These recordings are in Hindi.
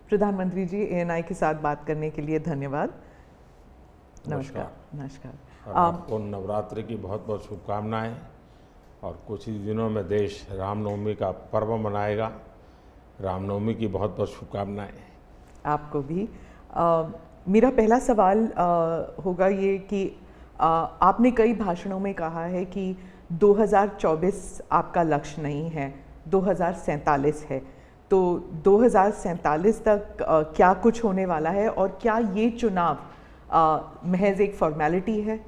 प्रधानमंत्री जी, एएनआई के साथ बात करने के लिए धन्यवाद। नमस्कार। नमस्कार। और आपको नवरात्रि की बहुत बहुत शुभकामनाएं। और कुछ ही दिनों में देश रामनवमी का पर्व मनाएगा। रामनवमी की बहुत बहुत शुभकामनाएं। आपको भी। मेरा पहला सवाल होगा ये कि आपने कई भाषणों में कहा है कि 2024 आपका लक्ष्य नहीं है, 2047 है। तो 2047 तक क्या कुछ होने वाला है और क्या ये चुनाव महज एक फॉर्मेलिटी है?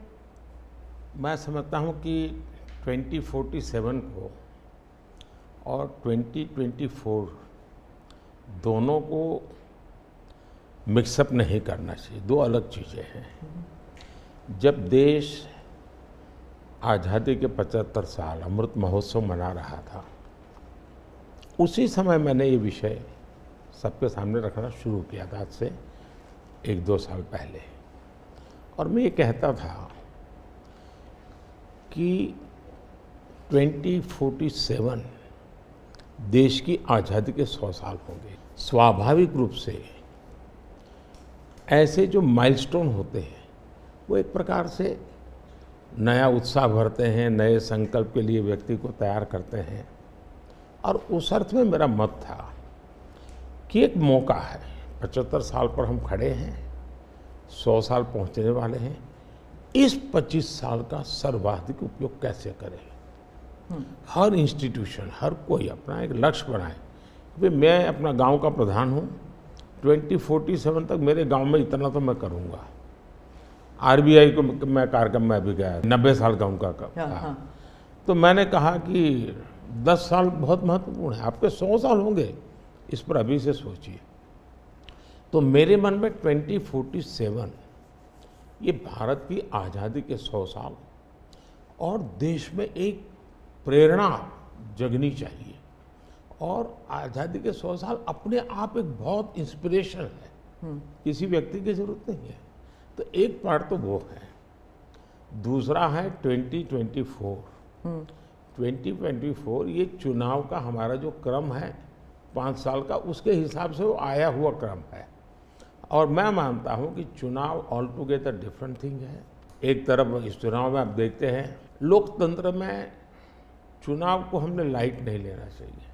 मैं समझता हूं कि 2047 को और 2024 दोनों को मिक्सअप नहीं करना चाहिए। दो अलग चीज़ें हैं। जब देश आज़ादी के 75 साल अमृत महोत्सव मना रहा था, उसी समय मैंने ये विषय सबके सामने रखना शुरू किया था, आज से 1-2 साल पहले। और मैं ये कहता था कि 2047 देश की आज़ादी के 100 साल होंगे। स्वाभाविक रूप से ऐसे जो माइलस्टोन होते हैं वो एक प्रकार से नया उत्साह भरते हैं, नए संकल्प के लिए व्यक्ति को तैयार करते हैं। और उस अर्थ में मेरा मत था कि एक मौका है, 75 साल पर हम खड़े हैं, 100 साल पहुंचने वाले हैं। इस 25 साल का सर्वाधिक उपयोग कैसे करें? हर इंस्टीट्यूशन, हर कोई अपना एक लक्ष्य बनाए। भाई मैं अपना गांव का प्रधान हूं, 2047 तक मेरे गांव में इतना तो मैं करूंगा। आरबीआई को मैं कार्यक्रम में भी गया, 90 साल का उनका कहा। तो मैंने कहा कि 10 साल बहुत महत्वपूर्ण है, आपके 100 साल होंगे, इस पर अभी से सोचिए। तो मेरे मन में 2047 ये भारत की आज़ादी के 100 साल और देश में एक प्रेरणा जगनी चाहिए। और आज़ादी के 100 साल अपने आप एक बहुत इंस्पिरेशन है, किसी व्यक्ति की जरूरत नहीं है। तो एक पार्ट तो वो है। दूसरा है 2024। 2024 ये चुनाव का हमारा जो क्रम है 5 साल का, उसके हिसाब से वो आया हुआ क्रम है। और मैं मानता हूँ कि चुनाव ऑल टुगेदर डिफरेंट थिंग है। एक तरफ इस चुनाव में आप देखते हैं, लोकतंत्र में चुनाव को हमने लाइट नहीं लेना चाहिए।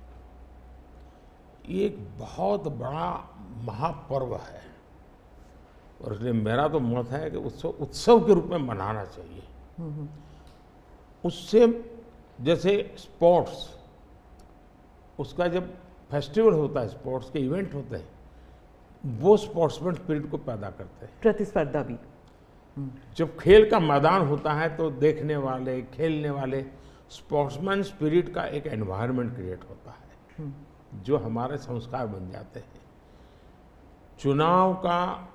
ये एक बहुत बड़ा महापर्व है और इसलिए मेरा तो मत है कि उत्सव के रूप में मनाना चाहिए। उससे जैसे स्पोर्ट्स, उसका जब फेस्टिवल होता है, स्पोर्ट्स के इवेंट होते हैं, वो स्पोर्ट्समैन स्पिरिट को पैदा करते हैं। प्रतिस्पर्धा भी। जब खेल का मैदान होता है तो देखने वाले, खेलने वाले, स्पोर्ट्समैन स्पिरिट का एक एनवायरनमेंट क्रिएट होता है जो हमारे संस्कार बन जाते हैं। चुनाव का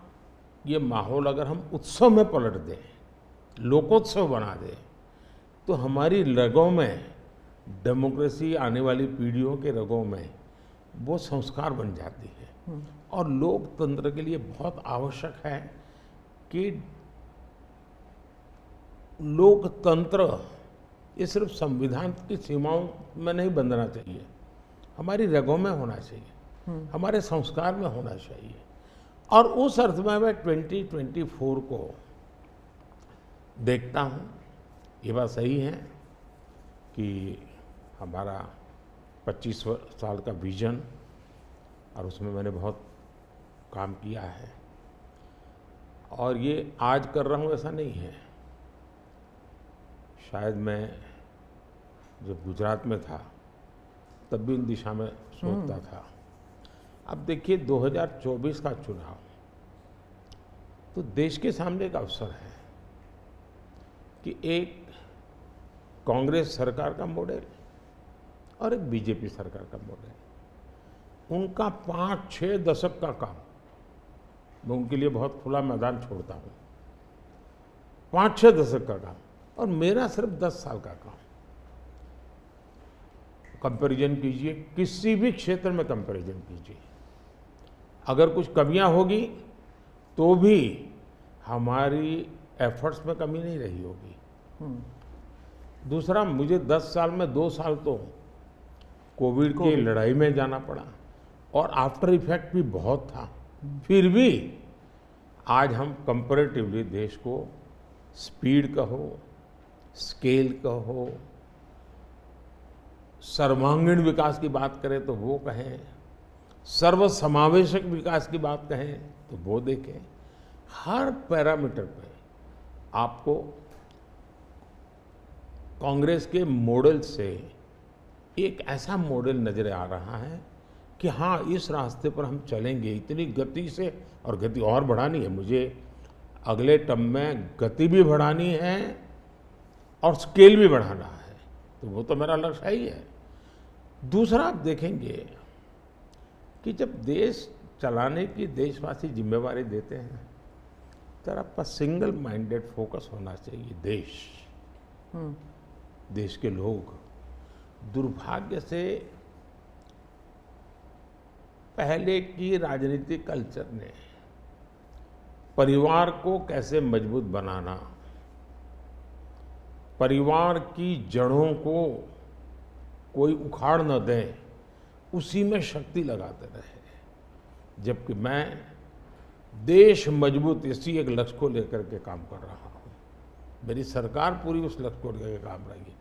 ये माहौल अगर हम उत्सव में पलट दें, लोकोत्सव बना दें, तो हमारी रगों में, डेमोक्रेसी आने वाली पीढ़ियों के रगों में वो संस्कार बन जाती है। और लोकतंत्र के लिए बहुत आवश्यक है कि लोकतंत्र ये सिर्फ संविधान की सीमाओं में नहीं बंधना चाहिए, हमारी रगों में होना चाहिए, हमारे संस्कार में होना चाहिए। और उस अर्थ में मैं 2024 को देखता हूँ। ये बात सही है कि हमारा 25 साल का विजन, और उसमें मैंने बहुत काम किया है। और ये आज कर रहा हूँ ऐसा नहीं है। शायद मैं जब गुजरात में था तब भी इन दिशा में सोचता था। अब देखिए 2024 का चुनाव तो देश के सामने एक अवसर है कि एक कांग्रेस सरकार का मॉडल और एक बीजेपी सरकार का मॉडल, उनका 5-6 दशक का काम, मैं उनके लिए बहुत खुला मैदान छोड़ता हूँ। 5-6 दशक का काम और मेरा सिर्फ 10 साल का काम। कंपैरिजन कीजिए, किसी भी क्षेत्र में कंपैरिजन कीजिए, अगर कुछ कमियां होगी तो भी हमारी एफर्ट्स में कमी नहीं रही होगी। दूसरा, मुझे 10 साल में 2 साल तो कोविड की लड़ाई में जाना पड़ा, और आफ्टर इफेक्ट भी बहुत था। फिर भी आज हम कंपैरेटिवली देश को स्पीड कहो, स्केल कहो, सर्वांगीण विकास की बात करें तो वो कहें, सर्वसमावेशक विकास की बात कहें तो वो देखें, हर पैरामीटर पे आपको कांग्रेस के मॉडल से एक ऐसा मॉडल नजर आ रहा है कि हाँ, इस रास्ते पर हम चलेंगे इतनी गति से, और गति और बढ़ानी है मुझे। अगले टर्म में गति भी बढ़ानी है और स्केल भी बढ़ाना है, तो वो तो मेरा लक्ष्य ही है। दूसरा, आप देखेंगे कि जब देश चलाने की देशवासी जिम्मेवारी देते हैं तो आपका सिंगल माइंडेड फोकस होना चाहिए। देश के लोग दुर्भाग्य से पहले की राजनीतिक कल्चर ने परिवार को कैसे मजबूत बनाना, परिवार की जड़ों को कोई उखाड़ न दे, उसी में शक्ति लगाते रहे। जबकि मैं देश मजबूत इसी एक लक्ष्य को लेकर के काम कर रहा हूँ। मेरी सरकार पूरी उस लक्ष्य को लेकर काम रही है।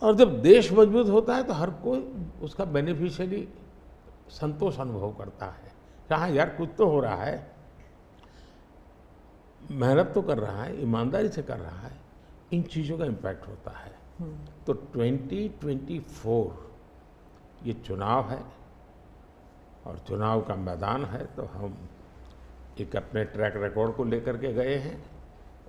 और जब देश मजबूत होता है तो हर कोई उसका बेनिफिशियरी संतोष अनुभव करता है। हाँ यार, कुछ तो हो रहा है, मेहनत तो कर रहा है, ईमानदारी से कर रहा है, इन चीज़ों का इम्पैक्ट होता है। तो 2024 ये चुनाव है और चुनाव का मैदान है, तो हम एक अपने ट्रैक रिकॉर्ड को लेकर के गए हैं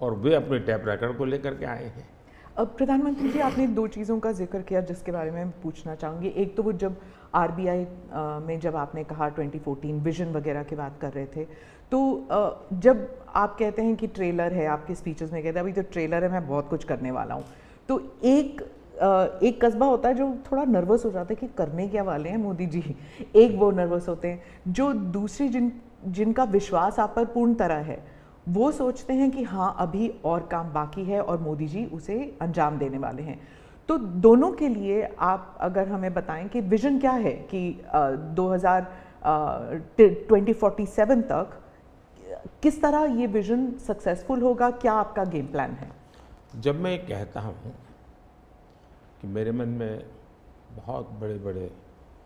और वे अपने ट्रैक रिकॉर्ड को लेकर के आए हैं। अब प्रधानमंत्री जी, आपने दो चीज़ों का जिक्र किया जिसके बारे में पूछना चाहूँगी। एक तो वो जब आरबीआई में जब आपने कहा 2014 विजन वगैरह की बात कर रहे थे, तो जब आप कहते हैं कि ट्रेलर है, आपके स्पीचेस में कहते हैं अभी तो ट्रेलर है, मैं बहुत कुछ करने वाला हूँ, तो एक कस्बा होता है जो थोड़ा नर्वस हो जाता है कि करने क्या वाले हैं मोदी जी। एक वो नर्वस होते हैं, जो दूसरी जिनका विश्वास आप पर पूर्ण तरह है, वो सोचते हैं कि हाँ अभी और काम बाकी है और मोदी जी उसे अंजाम देने वाले हैं। तो दोनों के लिए आप अगर हमें बताएं कि विजन क्या है कि 2047 तक किस तरह ये विजन सक्सेसफुल होगा, क्या आपका गेम प्लान है? जब मैं कहता हूँ कि मेरे मन में बहुत बड़े बड़े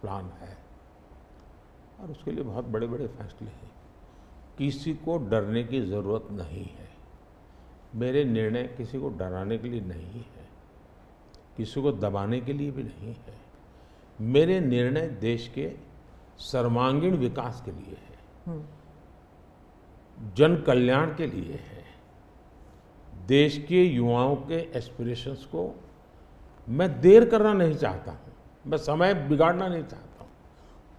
प्लान है और उसके लिए बहुत बड़े बड़े फैसले हैं, किसी को डरने की ज़रूरत नहीं है। मेरे निर्णय किसी को डराने के लिए नहीं है, किसी को दबाने के लिए भी नहीं है। मेरे निर्णय देश के सर्वांगीण विकास के लिए है, जन कल्याण के लिए है, देश के युवाओं के एस्पिरेशंस को मैं देर करना नहीं चाहता हूँ, मैं समय बिगाड़ना नहीं चाहता हूँ,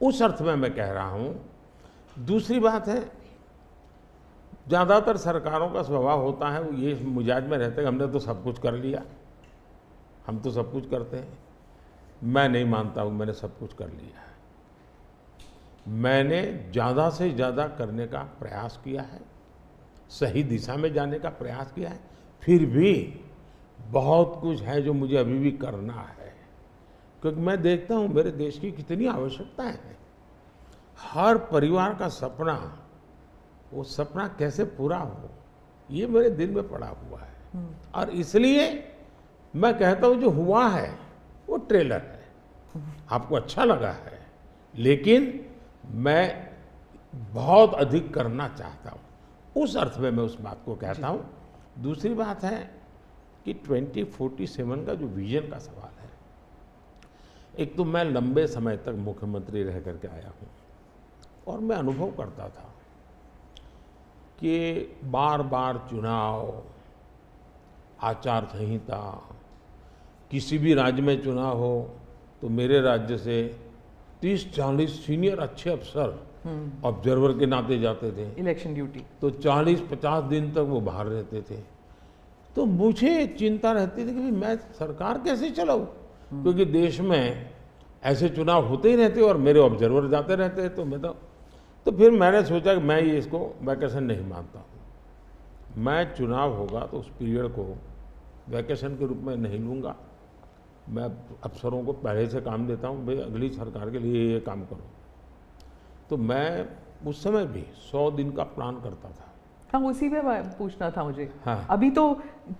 उस अर्थ में मैं कह रहा हूँ। दूसरी बात है, ज़्यादातर सरकारों का स्वभाव होता है, वो ये मिजाज में रहते हैं हमने तो सब कुछ कर लिया, हम तो सब कुछ करते हैं। मैं नहीं मानता हूँ मैंने सब कुछ कर लिया है। मैंने ज़्यादा से ज़्यादा करने का प्रयास किया है, सही दिशा में जाने का प्रयास किया है, फिर भी बहुत कुछ है जो मुझे अभी भी करना है, क्योंकि मैं देखता हूँ मेरे देश की कितनी आवश्यकताएं हैं। हर परिवार का सपना, वो सपना कैसे पूरा हो, ये मेरे दिल में पड़ा हुआ है। और इसलिए मैं कहता हूँ जो हुआ है वो ट्रेलर है, आपको अच्छा लगा है, लेकिन मैं बहुत अधिक करना चाहता हूँ, उस अर्थ में मैं उस बात को कहता हूँ। दूसरी बात है कि 2047 का जो विजन का सवाल है, एक तो मैं लंबे समय तक मुख्यमंत्री रह करके आया हूँ और मैं अनुभव करता था कि बार बार चुनाव, आचार संहिता, किसी भी राज्य में चुनाव हो तो मेरे राज्य से 30-40 सीनियर अच्छे अफसर ऑब्जर्वर के नाते जाते थे, इलेक्शन ड्यूटी, तो 40-50 दिन तक वो बाहर रहते थे। तो मुझे चिंता रहती थी कि मैं सरकार कैसे चलाऊं, क्योंकि देश में ऐसे चुनाव होते ही रहते और मेरे ऑब्जर्वर जाते रहते, तो मैं तो फिर मैंने सोचा कि मैं ये इसको वैकेशन नहीं मानता हूँ। मैं चुनाव होगा तो उस पीरियड को वैकेशन के रूप में नहीं लूँगा। मैं अफसरों को पहले से काम देता हूँ, भाई अगली सरकार के लिए ये काम करो, तो मैं उस समय भी 100 दिन का प्लान करता था। हाँ, उसी पे पूछना था मुझे। हाँ। अभी तो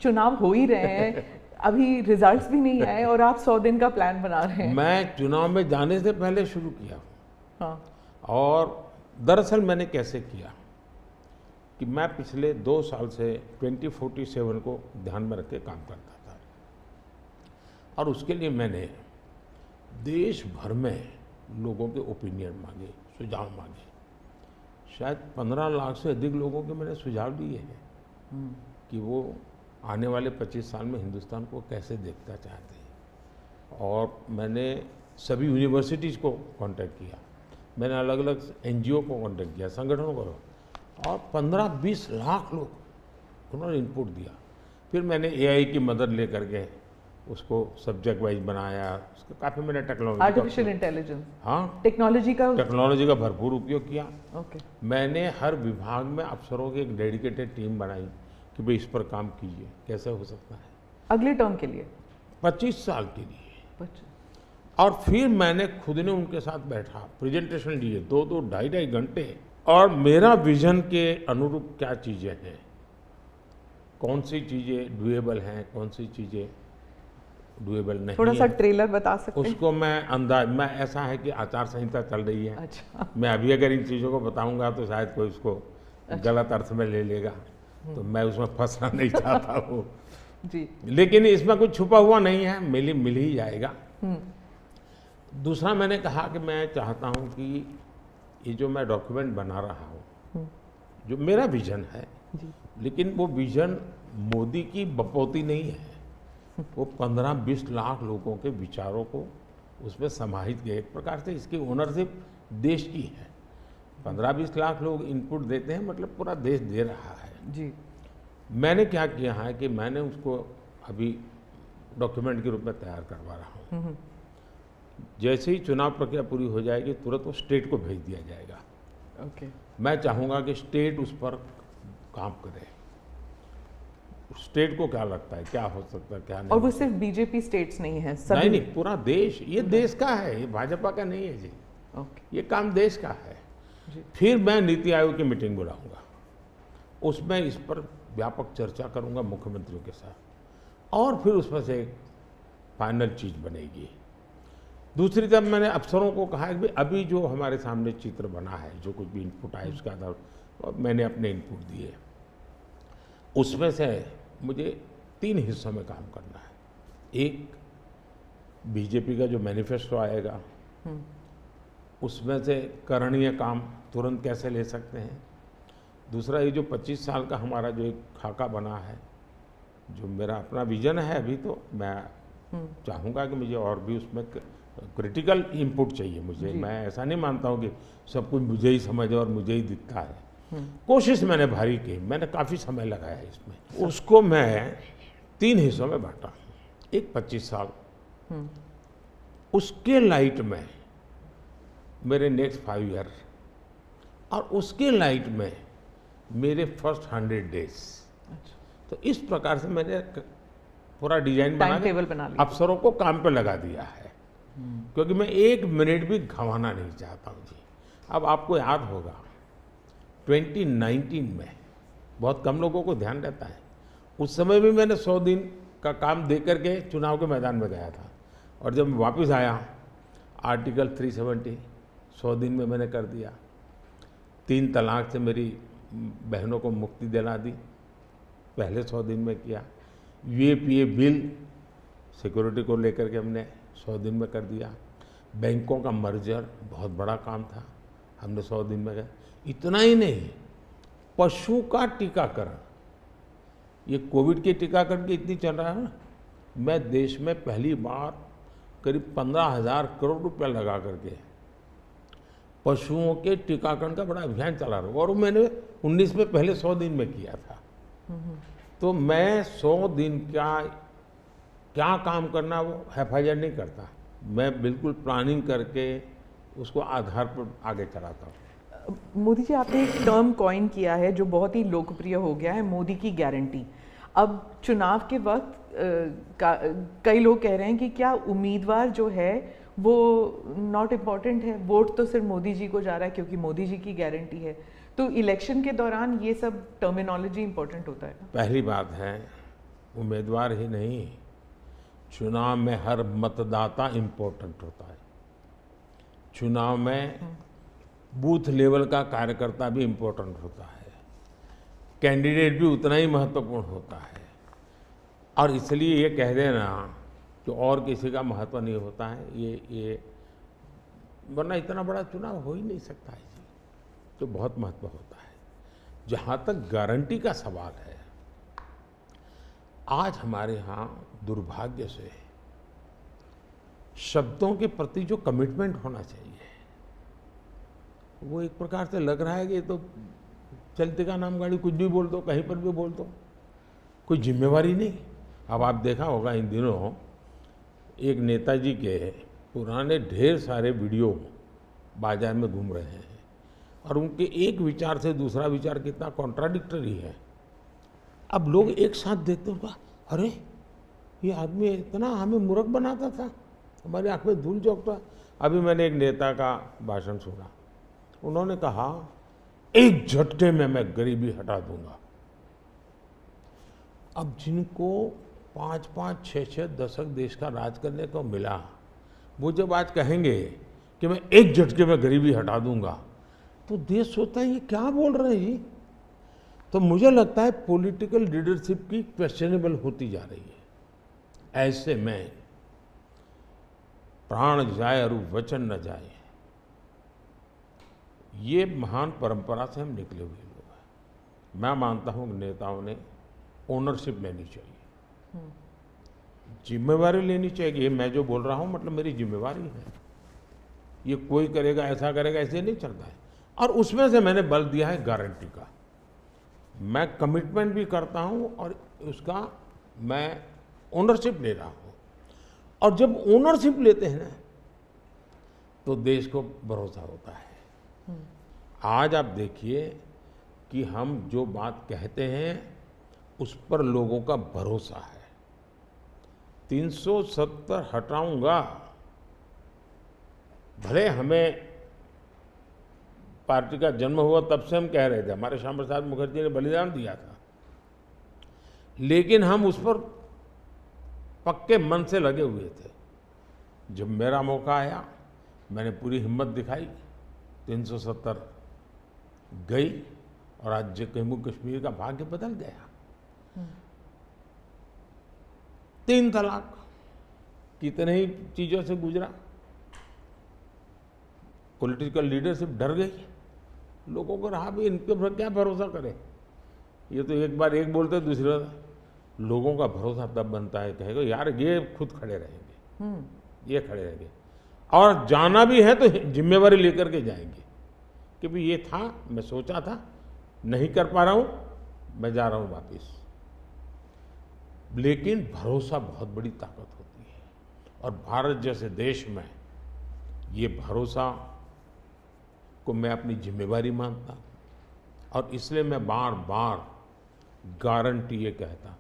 चुनाव हो ही रहे हैं, अभी रिजल्ट्स भी नहीं आए और आप 100 दिन का प्लान बना रहे हैं। मैं चुनाव में जाने से पहले शुरू किया। हाँ। और दरअसल मैंने कैसे किया कि मैं पिछले 2 साल से 2047 को ध्यान में रख के काम करता था, और उसके लिए मैंने देश भर में लोगों के ओपिनियन मांगे, सुझाव मांगे। शायद 15 लाख से अधिक लोगों के मैंने सुझाव लिए हैं कि वो आने वाले 25 साल में हिंदुस्तान को कैसे देखना चाहते हैं। और मैंने सभी यूनिवर्सिटीज़ को कांटेक्ट किया, मैंने अलग अलग एनजीओ को कांटेक्ट किया, संगठनों को, और 15-20 लाख लोग उन्होंने इनपुट दिया। फिर मैंने एआई की मदद लेकर के उसको सब्जेक्ट वाइज बनाया, उसका काफ़ी मैंने टेक्नोलॉजी, आर्टिफिशियल इंटेलिजेंस, हाँ, टेक्नोलॉजी का भरपूर उपयोग किया। ओके। मैंने हर विभाग में अफसरों की एक डेडिकेटेड टीम बनाई कि भाई इस पर काम कीजिए, कैसे हो सकता है अगले टर्म के लिए, 25 साल के लिए। 25। और फिर मैंने खुद ने उनके साथ बैठा, प्रेजेंटेशन दिए 2-2, 2.5 घंटे, और मेरा विजन के अनुरूप क्या चीज़ें हैं, कौन सी चीज़ें डुएबल हैं, कौन सी चीज़ें डुएबल नहीं। थोड़ा सा ट्रेलर बता सकते हैं? उसको मैं ऐसा है कि आचार संहिता चल रही है। अच्छा। मैं अभी अगर इन चीज़ों को बताऊंगा तो शायद कोई उसको गलत अर्थ में ले लेगा, तो मैं उसमें फंसना नहीं चाहता हूँ जी। लेकिन इसमें कुछ छुपा हुआ नहीं है, मिल ही जाएगा। दूसरा मैंने कहा कि मैं चाहता हूँ कि ये जो मैं डॉक्यूमेंट बना रहा हूँ, जो मेरा विजन है, लेकिन वो विजन मोदी की बपौती नहीं है, वो 15-20 लाख लोगों के विचारों को उसमें समाहित किया। एक प्रकार से इसकी ओनरशिप देश की है। 15-20 लाख लोग इनपुट देते हैं, मतलब पूरा देश दे रहा है जी। मैंने क्या किया है कि मैंने उसको अभी डॉक्यूमेंट के रूप में तैयार करवा रहा हूँ। जैसे ही चुनाव प्रक्रिया पूरी हो जाएगी तुरंत वो स्टेट को भेज दिया जाएगा। ओके। मैं चाहूँगा कि स्टेट उस पर काम करे, स्टेट को क्या लगता है, क्या हो सकता है, क्या नहीं। और वो सिर्फ बीजेपी स्टेट्स नहीं है, सभी नहीं, पूरा देश, ये देश का है, ये भाजपा का नहीं है जी। ओके। ये काम देश का है जी। फिर मैं नीति आयोग की मीटिंग बुलाऊंगा, उसमें इस पर व्यापक चर्चा करूंगा मुख्यमंत्रियों के साथ, और फिर उसमें से एक फाइनल चीज बनेगी। दूसरी तरफ मैंने अफसरों को कहा कि अभी जो हमारे सामने चित्र बना है, जो कुछ भी इनपुट आए उसके आधार पर मैंने अपने इनपुट दिए, उसमें से मुझे 3 हिस्सों में काम करना है। एक, बीजेपी का जो मैनिफेस्टो आएगा उसमें से करणीय काम तुरंत कैसे ले सकते हैं। दूसरा, ये जो 25 साल का हमारा जो एक खाका बना है, जो मेरा अपना विजन है, अभी तो मैं चाहूँगा कि मुझे और भी उसमें क्रिटिकल इनपुट चाहिए मुझे। मैं ऐसा नहीं मानता हूँ कि सब कुछ मुझे ही समझ और मुझे ही दिखता है। कोशिश मैंने भारी की, मैंने काफ़ी समय लगाया इसमें। उसको मैं 3 हिस्सों में बांटा। एक 25 साल, उसके लाइट में मेरे नेक्स्ट 5 ईयर, और उसके लाइट में मेरे फर्स्ट 100 डेज। तो इस प्रकार से मैंने पूरा डिजाइन बना के अफसरों को काम पे लगा दिया है, क्योंकि मैं 1 मिनट भी गंवाना नहीं चाहता हूँ जी। अब आपको याद होगा 2019 में बहुत कम लोगों को ध्यान रहता है, उस समय भी मैंने 100 दिन का काम दे करके चुनाव के मैदान में गया था, और जब मैं वापस आया आर्टिकल 370 100 दिन में मैंने कर दिया। 3 तलाक से मेरी बहनों को मुक्ति दिला दी, पहले 100 दिन में किया। यूएपीए बिल सिक्योरिटी को लेकर के हमने 100 दिन में कर दिया। बैंकों का मर्जर बहुत बड़ा काम था, हमने 100 दिन में किया। इतना ही नहीं, पशु का टीकाकरण, ये कोविड के टीकाकरण की इतनी चल रहा है ना, मैं देश में पहली बार करीब 15,000 करोड़ रुपया लगा करके पशुओं के टीकाकरण का बड़ा अभियान चला रहा हूँ, और मैंने 19 में पहले 100 दिन में किया था। तो मैं 100 दिन का क्या काम करना वो हैफाजत नहीं करता, मैं बिल्कुल प्लानिंग करके उसको आधार पर आगे चलाता हूँ। मोदी जी, आपने एक टर्म कॉइन किया है जो बहुत ही लोकप्रिय हो गया है, मोदी की गारंटी। अब चुनाव के वक्त कई लोग कह रहे हैं कि क्या उम्मीदवार जो है वो नॉट इम्पॉर्टेंट है। वोट तो सिर्फ मोदी जी को जा रहा है क्योंकि मोदी जी की गारंटी है। तो इलेक्शन के दौरान ये सब टर्मिनोलॉजी इम्पोर्टेंट होता है। पहली बात है, उम्मीदवार ही नहीं, चुनाव में हर मतदाता इम्पोर्टेंट होता है। चुनाव में बूथ लेवल का कार्यकर्ता भी इम्पोर्टेंट होता है, कैंडिडेट भी उतना ही महत्वपूर्ण होता है। और इसलिए ये कह देना कि और किसी का महत्व नहीं होता है, ये वरना इतना बड़ा चुनाव हो ही नहीं सकता है जी, तो बहुत महत्व होता है। जहाँ तक गारंटी का सवाल है, आज हमारे यहाँ दुर्भाग्य से शब्दों के प्रति जो कमिटमेंट होना चाहिए, वो एक प्रकार से लग रहा है कि ये तो चलते का नाम गाड़ी, कुछ भी बोल दो, कहीं पर भी बोल दो, कोई जिम्मेवारी नहीं। अब आप देखा होगा इन दिनों एक नेताजी के पुराने ढेर सारे वीडियो बाजार में घूम रहे हैं और उनके एक विचार से दूसरा विचार कितना कॉन्ट्राडिक्टरी है। अब लोग एक साथ देखते होगा, अरे ये आदमी इतना हमें मूर्ख बनाता था, हमारी आंख में धूल झोंकता। अभी मैंने एक नेता का भाषण सुना, उन्होंने कहा एक झटके में मैं गरीबी हटा दूंगा। अब जिनको 5-5, 6-6 दशक देश का राज करने को मिला, वो जब आज कहेंगे कि मैं एक झटके में गरीबी हटा दूंगा, तो देश सोचता है ये क्या बोल रहे हैं जी। तो मुझे लगता है पॉलिटिकल लीडरशिप की क्वेश्चनेबल होती जा रही है। ऐसे में प्राण जाए और वचन न जाए, ये महान परंपरा से हम निकले हुए लोग हैं। मैं मानता हूं कि नेताओं ने ओनरशिप लेनी चाहिए, जिम्मेवारी लेनी चाहिए। ये मैं जो बोल रहा हूं मतलब मेरी जिम्मेवारी है, ये कोई करेगा ऐसा करेगा ऐसे नहीं चलता है। और उसमें से मैंने बल दिया है गारंटी का। मैं कमिटमेंट भी करता हूं और उसका मैं ओनरशिप ले रहा हूं। और जब ओनरशिप लेते हैं ना, तो देश को भरोसा होता है। आज आप देखिए कि हम जो बात कहते हैं उस पर लोगों का भरोसा है। 370 हटाऊंगा, भले हमें पार्टी का जन्म हुआ तब से हम कह रहे थे, हमारे श्यामा प्रसाद मुखर्जी ने बलिदान दिया था, लेकिन हम उस पर पक्के मन से लगे हुए थे। जब मेरा मौका आया, मैंने पूरी हिम्मत दिखाई, 370 गई और आज जम्मू कश्मीर का भाग्य बदल गया। 3 तलाक कितने ही चीजों से गुजरा, पॉलिटिकल लीडरशिप डर गई, लोगों को रहा भी इन पर क्या भरोसा करें। ये तो एक बार एक बोलते दूसरा, लोगों का भरोसा तब बनता है, कहेगा यार ये खुद खड़े रहेंगे, ये खड़े रहेंगे। और जाना भी है तो जिम्मेवारी लेकर के जाएंगे कि भाई ये था, मैं सोचा था, नहीं कर पा रहा हूं, मैं जा रहा हूं वापिस। लेकिन भरोसा बहुत बड़ी ताकत होती है और भारत जैसे देश में ये भरोसा को मैं अपनी जिम्मेवारी मानता हूं और इसलिए मैं बार बार गारंटी ये कहता हूं।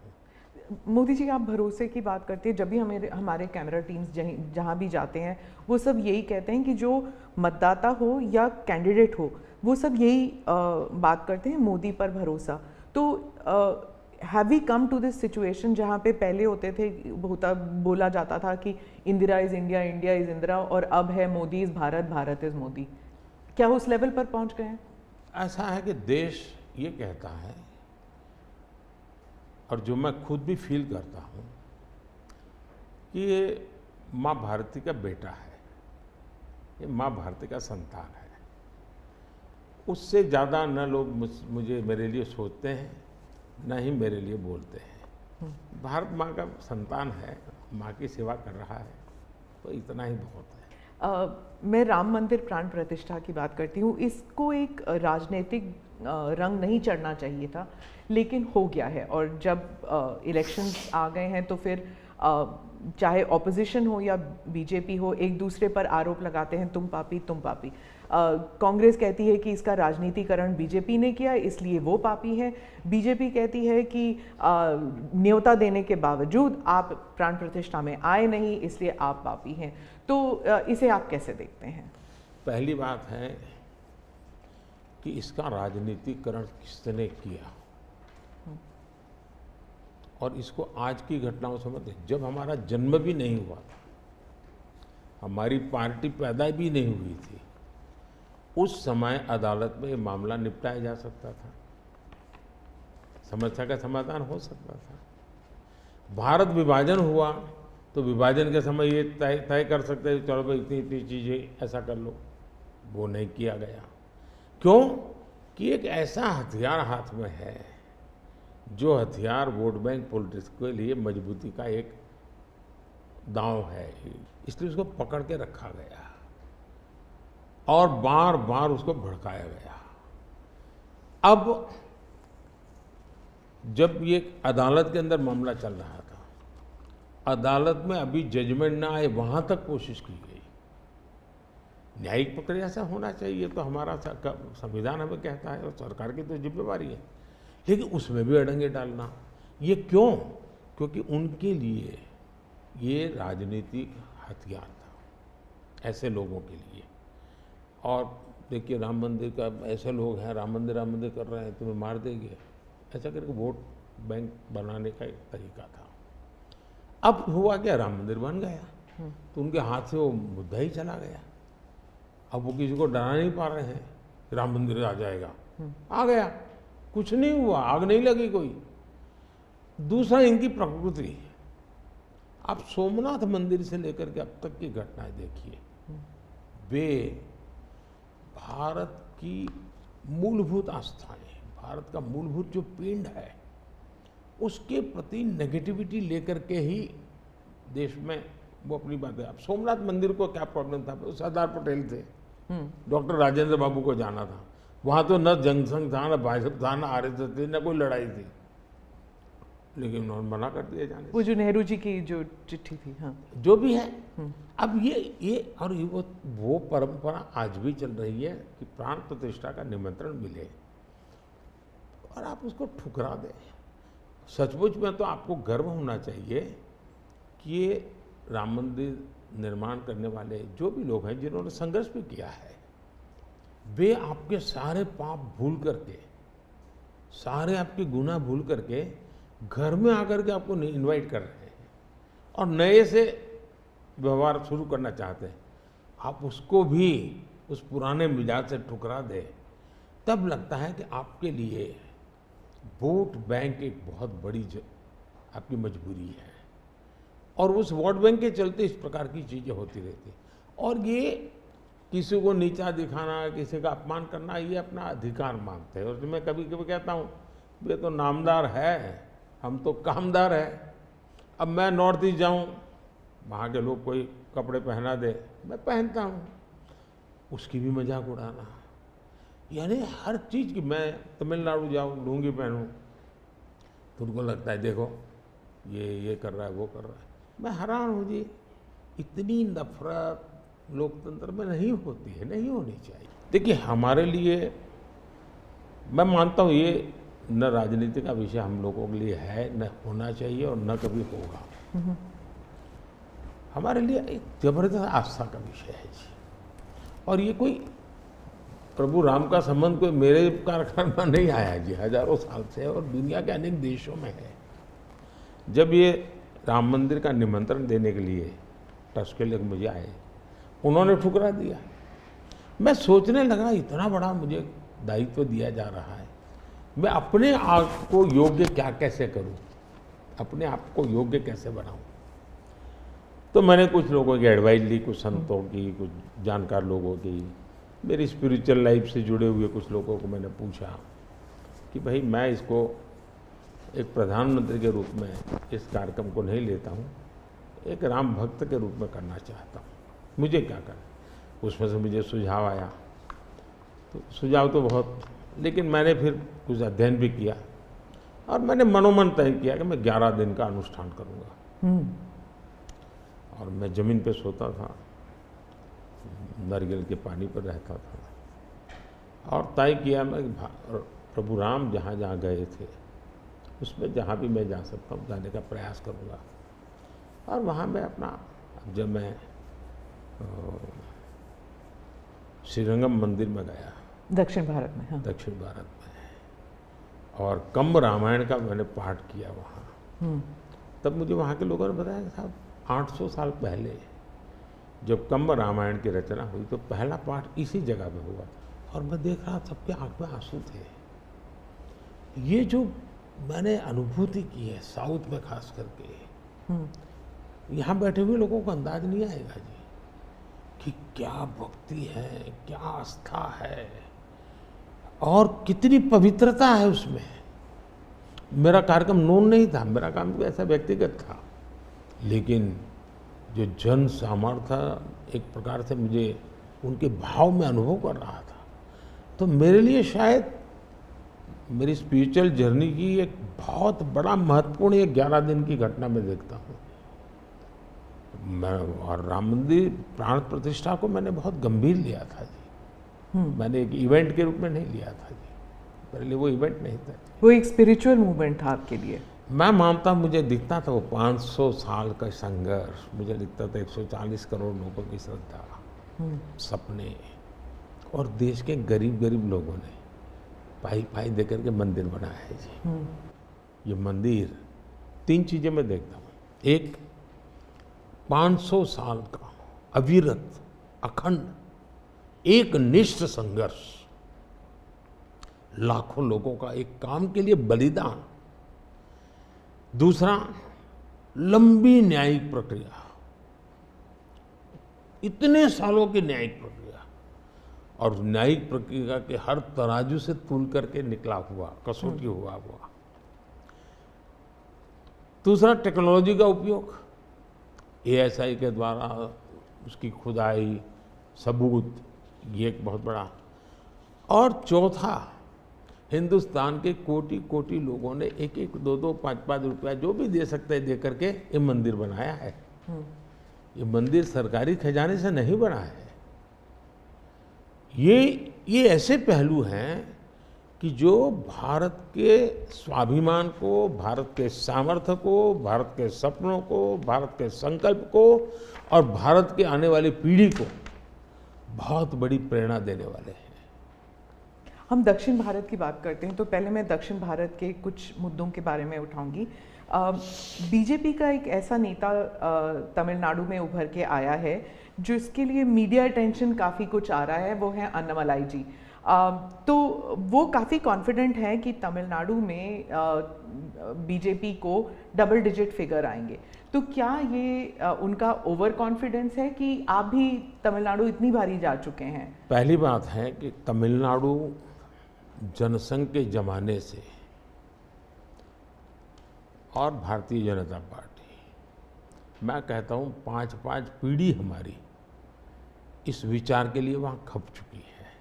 मोदी जी, आप भरोसे की बात करते हैं, जब भी हमारे कैमरा टीम्स जहाँ भी जाते हैं वो सब यही कहते हैं कि जो मतदाता हो या कैंडिडेट हो, वो सब यही बात करते हैं, मोदी पर भरोसा। तो have we come to this situation जहाँ पे पहले बोला जाता था कि Indira is India, India is Indira, और अब है मोदी इज़ भारत, भारत इज़ मोदी। क्या उस लेवल पर पहुँच गए हैं? ऐसा है कि देश ये कहता है, और जो मैं खुद भी फील करता हूँ, कि ये माँ भारती का बेटा है, ये माँ भारती का संतान है। उससे ज़्यादा न लोग मुझे मेरे लिए सोचते हैं, न ही मेरे लिए बोलते हैं। भारत माँ का संतान है, माँ की सेवा कर रहा है, तो इतना ही बहुत है। मैं राम मंदिर प्राण प्रतिष्ठा की बात करती हूँ। इसको एक राजनीतिक रंग नहीं चढ़ना चाहिए था, लेकिन हो गया है। और जब इलेक्शंस आ गए हैं तो फिर चाहे ऑपोजिशन हो या बीजेपी हो, एक दूसरे पर आरोप लगाते हैं, तुम पापी तुम पापी। कांग्रेस कहती है कि इसका राजनीतिकरण बीजेपी ने किया इसलिए वो पापी हैं, बीजेपी कहती है कि न्योता देने के बावजूद आप प्राण प्रतिष्ठा में आए नहीं इसलिए आप पापी हैं। तो इसे आप कैसे देखते हैं? पहली बात है कि इसका राजनीतिकरण किसने किया, और इसको आज की घटनाओं से मत, जब हमारा जन्म भी नहीं हुआ था, हमारी पार्टी पैदा भी नहीं हुई थी, उस समय अदालत में ये मामला निपटाया जा सकता था, समस्या का समाधान हो सकता था। भारत विभाजन हुआ तो विभाजन के समय ये तय कर सकते हैं चलो भाई इतनी इतनी चीज़ें ऐसा कर लो, वो नहीं किया गया। क्यों? कि एक ऐसा हथियार हाथ में है जो हथियार वोट बैंक पॉलिटिक्स के लिए मजबूती का एक दांव है, इसलिए उसको पकड़ के रखा गया और बार बार उसको भड़काया गया। अब जब ये अदालत के अंदर मामला चल रहा था, अदालत में अभी जजमेंट ना आए वहां तक कोशिश की गई। न्यायिक प्रक्रिया से होना चाहिए तो हमारा संविधान हमें कहता है और सरकार की तो जिम्मेवारी है, लेकिन उसमें भी अड़ंगे डालना, ये क्यों? क्योंकि उनके लिए ये राजनीतिक हथियार था, ऐसे लोगों के लिए। और देखिए राम मंदिर का, ऐसे लोग हैं राम मंदिर कर रहे हैं, तुम्हें मार देंगे, ऐसा करके वोट बैंक बनाने का एक तरीका था। अब हुआ क्या, राम मंदिर बन गया तो उनके हाथ से वो मुद्दा ही चला गया। अब वो किसी को डरा नहीं पा रहे हैं, राम मंदिर आ जाएगा, आ गया, कुछ नहीं हुआ, आग नहीं लगी कोई। दूसरा इनकी प्रकृति, आप सोमनाथ मंदिर से लेकर के अब तक की घटनाएं देखिए, वे भारत की मूलभूत आस्थाएं, भारत का मूलभूत जो पिंड है उसके प्रति नेगेटिविटी लेकर के ही देश में वो अपनी बात है। अब सोमनाथ मंदिर को क्या प्रॉब्लम था, सरदार पटेल थे, डॉक्टर राजेंद्र बाबू को जाना था, वहां तो न जनसंघ था, न भाजपा था, न आरएसएस थी, न कोई लड़ाई थी, लेकिन उन्होंने मना कर दिया जाने। वो जो नेहरू जी की जो चिट्ठी थी, हाँ, जो भी है। अब ये और वो परंपरा आज भी चल रही है कि प्राण प्रतिष्ठा का निमंत्रण मिले और आप उसको ठुकरा दें। सचमुच में तो आपको गर्व होना चाहिए कि ये राम मंदिर निर्माण करने वाले जो भी लोग हैं जिन्होंने संघर्ष भी किया है, वे आपके सारे पाप भूल करके, सारे आपके गुनाह भूल करके घर में आकर के आपको इनवाइट कर रहे हैं और नए से व्यवहार शुरू करना चाहते हैं। आप उसको भी उस पुराने मिजाज से ठुकरा दे, तब लगता है कि आपके लिए वोट बैंक एक बहुत बड़ी आपकी मजबूरी है, और उस वोट बैंक के चलते इस प्रकार की चीज़ें होती रहती। और ये किसी को नीचा दिखाना, किसी का अपमान करना, ये अपना अधिकार मानते हैं। और मैं कभी कभी कहता हूँ ये तो नामदार है, हम तो कामदार है। अब मैं नॉर्थ ईस्ट जाऊँ, वहाँ के लोग कोई कपड़े पहना दे, मैं पहनता हूँ, उसकी भी मजाक उड़ाना, यानी हर चीज़ की। मैं तमिलनाडु जाऊँ, लुंगी पहनूँ, तो उनको लगता है देखो ये कर रहा है, वो कर रहा है। मैं हैरान हूँ जी, इतनी नफरत लोकतंत्र में नहीं होती है, नहीं होनी चाहिए। देखिए हमारे लिए, मैं मानता हूँ ये न राजनीति का विषय हम लोगों के लिए है, न होना चाहिए और न कभी होगा। हमारे लिए एक जबरदस्त आस्था का विषय है जी। और ये कोई प्रभु राम का संबंध कोई मेरे कारखाने में नहीं आया जी, हजारों साल से, और दुनिया के अनेक देशों में है। जब ये राम मंदिर का निमंत्रण देने के लिए ट्रस्ट के लोग मुझे आए, उन्होंने ठुकरा दिया। मैं सोचने लगा इतना बड़ा मुझे दायित्व दिया जा रहा है, मैं अपने आप को योग्य क्या कैसे करूं, अपने आप को योग्य कैसे बनाऊं। तो मैंने कुछ लोगों की एडवाइस ली, कुछ संतों की, कुछ जानकार लोगों की, मेरी स्पिरिचुअल लाइफ से जुड़े हुए कुछ लोगों को मैंने पूछा कि भाई मैं इसको एक प्रधानमंत्री के रूप में इस कार्यक्रम को नहीं लेता हूँ, एक राम भक्त के रूप में करना चाहता हूँ, मुझे क्या करना। उसमें से मुझे सुझाव आया, तो सुझाव तो बहुत, लेकिन मैंने फिर कुछ अध्ययन भी किया और मैंने मनोमन तय किया कि मैं 11 दिन का अनुष्ठान करूँगा। और मैं ज़मीन पे सोता था, नारियल के पानी पर रहता था, और तय किया मैं कि प्रभु राम जहाँ जहाँ गए थे उसमें जहाँ भी मैं जा सकता हूँ जाने का प्रयास करूँगा। और वहाँ मैं अपना, जब मैं श्रीरंगम मंदिर में गया दक्षिण भारत में, हाँ। दक्षिण भारत में, और कम्ब रामायण का मैंने पाठ किया वहाँ, तब मुझे वहाँ के लोगों ने बताया कि साहब 800 साल पहले जब कम्ब रामायण की रचना हुई तो पहला पाठ इसी जगह में हुआ। और मैं देख रहा सबके आंख में आंसू थे। ये जो मैंने अनुभूति की है साउथ में खास करके, यहाँ बैठे हुए लोगों को अंदाज नहीं आएगा जी कि क्या भक्ति है, क्या आस्था है और कितनी पवित्रता है उसमें। मेरा कार्यक्रम नोन नहीं था, मेरा काम भी ऐसा व्यक्तिगत था, लेकिन जो जन सामर्थ्य एक प्रकार से मुझे उनके भाव में अनुभव कर रहा था, तो मेरे लिए शायद मेरी स्पिरिचुअल जर्नी की एक बहुत बड़ा महत्वपूर्ण एक 11 दिन की घटना मैं देखता हूँ। मैं और राम मंदिर प्राण प्रतिष्ठा को मैंने बहुत गंभीर लिया था जी। मैंने एक इवेंट के रूप में नहीं लिया था जी, मेरे लिए वो इवेंट नहीं था। वो एक स्पिरिचुअल मूवमेंट था आपके लिए? मैं मानता, मुझे दिखता था वो 500 साल का संघर्ष, मुझे दिखता था 140 करोड़ लोगों की श्रद्धा, सपने, और देश के गरीब गरीब लोगों ने पाई दे करके मंदिर बनाया है जी। ये मंदिर 3 चीज़ें मैं देखता हूँ। एक, 500 साल का अविरत अखंड एक निष्ठ संघर्ष, लाखों लोगों का एक काम के लिए बलिदान। दूसरा, लंबी न्यायिक प्रक्रिया, इतने सालों की न्यायिक प्रक्रिया, और न्यायिक प्रक्रिया के हर तराजू से तूल करके निकला हुआ, कसौटी हुआ। दूसरा, टेक्नोलॉजी का उपयोग, ASI के द्वारा उसकी खुदाई, सबूत, ये एक बहुत बड़ा। और चौथा, हिंदुस्तान के कोटि कोटि लोगों ने 1-1, 2-2, 5-5 रुपया जो भी दे सकते दे करके ये मंदिर बनाया है। ये मंदिर सरकारी खजाने से नहीं बना है। ये ऐसे पहलू हैं कि जो भारत के स्वाभिमान को, भारत के सामर्थ्य को, भारत के सपनों को, भारत के संकल्प को और भारत के आने वाली पीढ़ी को बहुत बड़ी प्रेरणा देने वाले हैं। हम दक्षिण भारत की बात करते हैं तो पहले मैं दक्षिण भारत के कुछ मुद्दों के बारे में उठाऊंगी। बीजेपी का एक ऐसा नेता तमिलनाडु में उभर के आया है जो इसके लिए मीडिया अटेंशन काफ़ी कुछ आ रहा है, वो है अन्नामलाई जी। तो वो काफ़ी कॉन्फिडेंट हैं कि तमिलनाडु में बीजेपी को डबल डिजिट फिगर आएंगे। तो क्या ये उनका ओवर कॉन्फिडेंस है कि आप भी तमिलनाडु इतनी बारी जा चुके हैं? पहली बात है कि तमिलनाडु जनसंघ के जमाने से और भारतीय जनता पार्टी, मैं कहता हूँ 5-5 पीढ़ी हमारी इस विचार के लिए वहाँ खप चुकी है।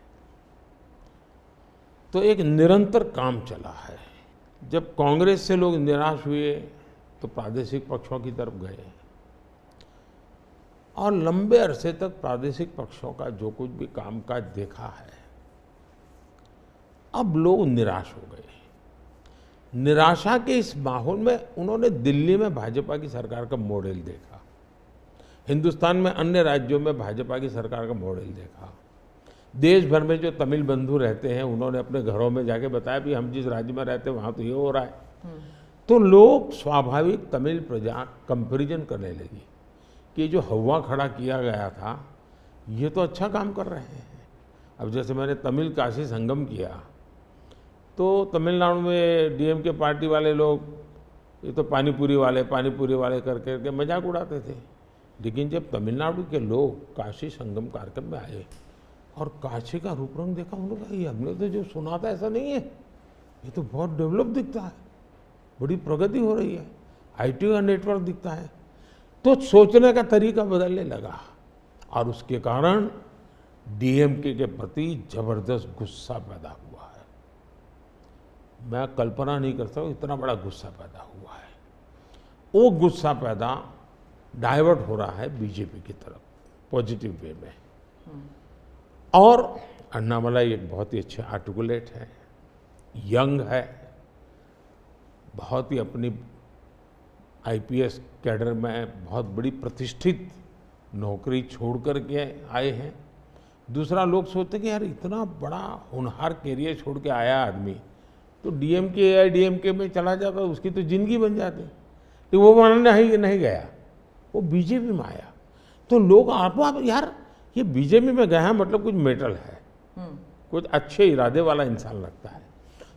तो एक निरंतर काम चला है। जब कांग्रेस से लोग निराश हुए तो प्रादेशिक पक्षों की तरफ गए, और लंबे अरसे तक प्रादेशिक पक्षों का जो कुछ भी कामकाज देखा है, अब लोग निराश हो गए। निराशा के इस माहौल में उन्होंने दिल्ली में भाजपा की सरकार का मॉडल देखा, हिंदुस्तान में अन्य राज्यों में भाजपा की सरकार का मॉडल देखा, देश भर में जो तमिल बंधु रहते हैं उन्होंने अपने घरों में जाके बताया भी हम जिस राज्य में रहते हैं वहाँ तो ये हो रहा है। तो लोग स्वाभाविक तमिल प्रजा कंपैरिजन करने लगी कि जो हवा खड़ा किया गया था ये तो अच्छा काम कर रहे हैं। अब जैसे मैंने तमिल काशी संगम किया तो तमिलनाडु में DMK पार्टी वाले लोग ये तो पानीपुरी वाले कर करके मजाक उड़ाते थे, लेकिन जब तमिलनाडु के लोग काशी संगम कार्यक्रम में आए और काशी का रूप रंग देखा, उन्होंने कहा ये हमने तो जो सुना था ऐसा नहीं है, ये तो बहुत डेवलप दिखता है, बड़ी प्रगति हो रही है, IT का नेटवर्क दिखता है। तो सोचने का तरीका बदलने लगा और उसके कारण DMK के प्रति जबरदस्त गुस्सा पैदा हुआ है। मैं कल्पना नहीं कर सकता इतना बड़ा गुस्सा पैदा हुआ है। वो गुस्सा पैदा डाइवर्ट हो रहा है बीजेपी की तरफ पॉजिटिव वे में। और अन्नामलाई एक बहुत ही अच्छे आर्टिकुलेट है, यंग है, बहुत ही अपनी आईपीएस कैडर में बहुत बड़ी प्रतिष्ठित नौकरी छोड़ कर के आए हैं। दूसरा, लोग सोचते कि यार इतना बड़ा होनहार कैरियर छोड़ के आया आदमी तो डीएमके या डीएमके में चला जाता, उसकी तो जिंदगी बन जाती, तो वो वहाँ नहीं गया, वो बीजेपी में आया। तो लोग आप यार ये बीजेपी में गया है मतलब कुछ मेटल है, कुछ अच्छे इरादे वाला इंसान लगता है,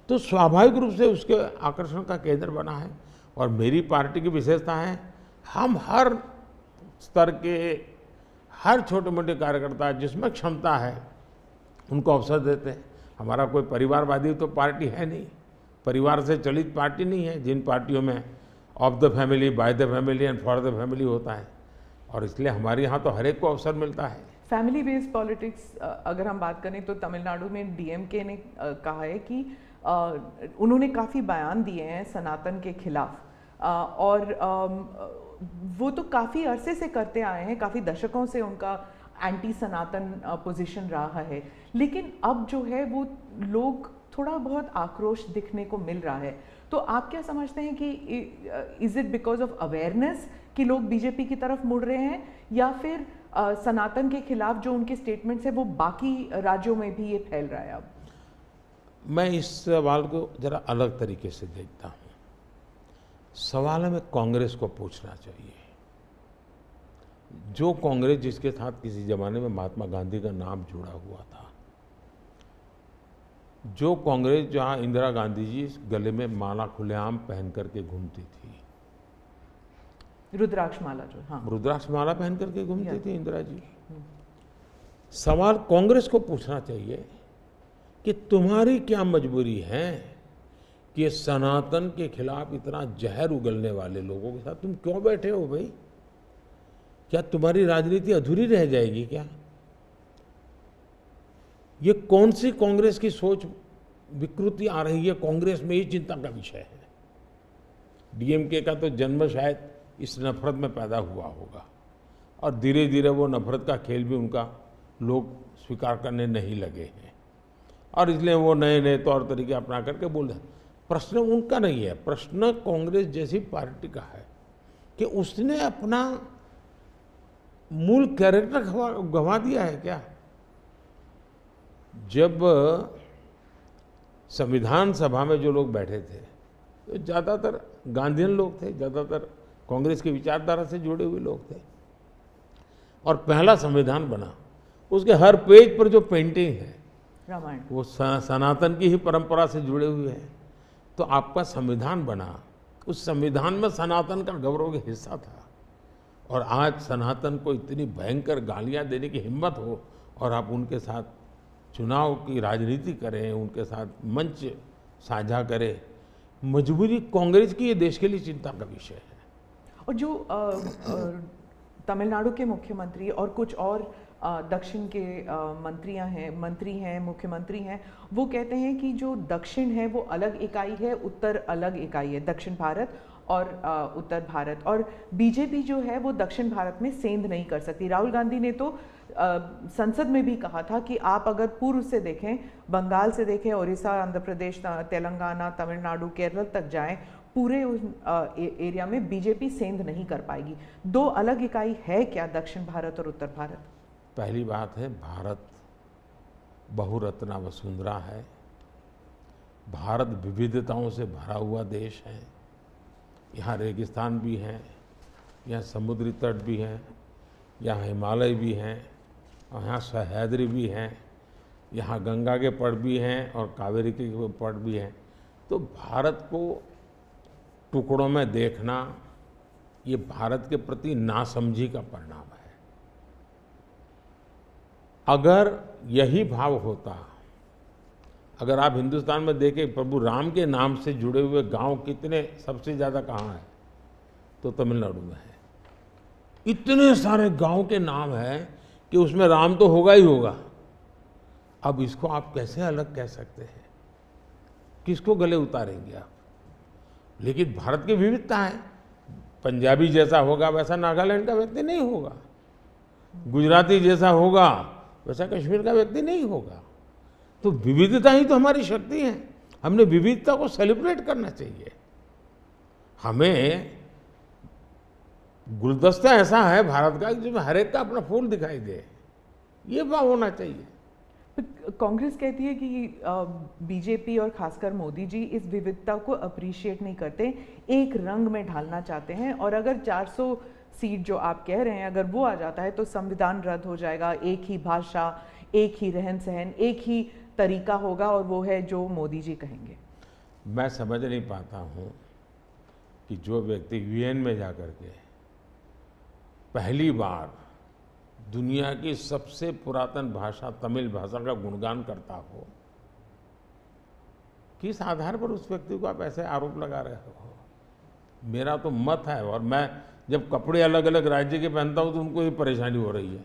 तो स्वाभाविक रूप से उसके आकर्षण का केंद्र बना है। और मेरी पार्टी की विशेषता है, हम हर स्तर के हर छोटे मोटे कार्यकर्ता जिसमें क्षमता है उनको अवसर देते हैं। हमारा कोई परिवारवादी तो पार्टी है नहीं, परिवार से चलित पार्टी नहीं है, जिन पार्टियों में of the family, by the family and for the family होता है, और इसलिए हमारे यहाँ तो हर एक को अवसर मिलता है। फैमिली बेस्ड पॉलिटिक्स अगर हम बात करें तो तमिलनाडु में डीएमके ने कहा है कि उन्होंने काफ़ी बयान दिए हैं सनातन के खिलाफ, और वो तो काफ़ी अरसे से करते आए हैं, काफ़ी दशकों से उनका एंटी सनातन पोजीशन रहा है, लेकिन अब जो है वो लोग थोड़ा बहुत आक्रोश दिखने को मिल रहा है। तो आप क्या समझते हैं कि is it because of awareness कि लोग बीजेपी की तरफ मुड़ रहे हैं, या फिर सनातन के खिलाफ जो उनके स्टेटमेंट्स है वो बाकी राज्यों में भी ये फैल रहा है? अब मैं इस सवाल को जरा अलग तरीके से देखता हूँ। सवाल हमें कांग्रेस को पूछना चाहिए। जो कांग्रेस जिसके साथ किसी जमाने में महात्मा गांधी का नाम जुड़ा हुआ था, जो कांग्रेस जहां इंदिरा गांधी जी गले में माला खुलेआम पहन करके घूमती थी, रुद्राक्ष माला, जो हाँ रुद्राक्ष माला पहन करके घूमती थी इंदिरा जी। सवाल कांग्रेस को पूछना चाहिए कि तुम्हारी क्या मजबूरी है कि सनातन के खिलाफ इतना जहर उगलने वाले लोगों के साथ तुम क्यों बैठे हो भाई? क्या तुम्हारी राजनीति अधूरी रह जाएगी क्या? ये कौन सी कांग्रेस की सोच विकृति आ रही है कांग्रेस में, ये चिंता का विषय है। डीएमके का तो जन्म शायद इस नफरत में पैदा हुआ होगा, और धीरे धीरे वो नफरत का खेल भी उनका लोग स्वीकार करने नहीं लगे हैं, और इसलिए वो नए नए तौर तरीके अपना करके बोल रहे हैं। प्रश्न उनका नहीं है, प्रश्न कांग्रेस जैसी पार्टी का है कि उसने अपना मूल कैरेक्टर गंवा दिया है क्या? जब संविधान सभा में जो लोग बैठे थे तो ज़्यादातर गांधीयन लोग थे, ज़्यादातर कांग्रेस की विचारधारा से जुड़े हुए लोग थे, और पहला संविधान बना, उसके हर पेज पर जो पेंटिंग है रामायण, वो सनातन की ही परंपरा से जुड़े हुए हैं। तो आपका संविधान बना, उस संविधान में सनातन का गौरव का हिस्सा था, और आज सनातन को इतनी भयंकर गालियां देने की हिम्मत हो और आप उनके साथ चुनाव की राजनीति करें, उनके साथ मंच साझा करें, मजबूरी कांग्रेस की ये देश के लिए चिंता का विषय है। और जो तमिलनाडु के मुख्यमंत्री और कुछ और दक्षिण के मंत्री हैं, मुख्यमंत्री हैं, वो कहते हैं कि जो दक्षिण है वो अलग इकाई है, उत्तर अलग इकाई है, दक्षिण भारत और उत्तर भारत, और बीजेपी जो है वो दक्षिण भारत में सेंध नहीं कर सकती। राहुल गांधी ने तो संसद में भी कहा था कि आप अगर पूर्व से देखें, बंगाल से देखें, उड़ीसा, आंध्र प्रदेश, तेलंगाना, तमिलनाडु, केरल तक जाएं, पूरे उस एरिया में बीजेपी सेंध नहीं कर पाएगी। दो अलग इकाई है क्या दक्षिण भारत और उत्तर भारत? पहली बात है, भारत बहुरत्ना वसुंधरा है, भारत विविधताओं से भरा हुआ देश है। यहाँ रेगिस्तान भी है, यहाँ समुद्री तट भी है, यहाँ हिमालय भी हैं, और यहाँ सह्याद्री भी हैं, यहाँ गंगा के पट भी हैं और कावेरी के पट भी हैं। तो भारत को टुकड़ों में देखना ये भारत के प्रति नासमझी का परिणाम है। अगर यही भाव होता, अगर आप हिंदुस्तान में देखें प्रभु राम के नाम से जुड़े हुए गांव कितने सबसे ज़्यादा कहाँ हैं, तो तमिलनाडु में है। इतने सारे गांव के नाम हैं कि उसमें राम तो होगा ही होगा। अब इसको आप कैसे अलग कह सकते हैं? किसको गले उतारेंगे आप? लेकिन भारत की विविधता है, पंजाबी जैसा होगा वैसा नागालैंड का व्यक्ति नहीं होगा, गुजराती जैसा होगा वैसा कश्मीर का व्यक्ति नहीं होगा। तो विविधता ही तो हमारी शक्ति है। हमने विविधता को सेलिब्रेट करना चाहिए। हमें गुलदस्ता ऐसा है भारत का जिसमें हर एक का अपना फूल दिखाई दे, ये भाव होना चाहिए। कांग्रेस कहती है कि बीजेपी और खासकर मोदी जी इस विविधता को अप्रिशिएट नहीं करते, एक रंग में ढालना चाहते हैं, और अगर 400 सीट जो आप कह रहे हैं अगर वो आ जाता है तो संविधान रद्द हो जाएगा, एक ही भाषा, एक ही रहन सहन, एक ही तरीका होगा, और वो है जो मोदी जी कहेंगे। मैं समझ नहीं पाता हूँ कि जो व्यक्ति यूएन में जाकर के पहली बार दुनिया की सबसे पुरातन भाषा तमिल भाषा का गुणगान करता हो, किस आधार पर उस व्यक्ति को आप ऐसे आरोप लगा रहे हो? मेरा तो मत है, और मैं जब कपड़े अलग अलग राज्य के पहनता हूं तो उनको ये परेशानी हो रही है।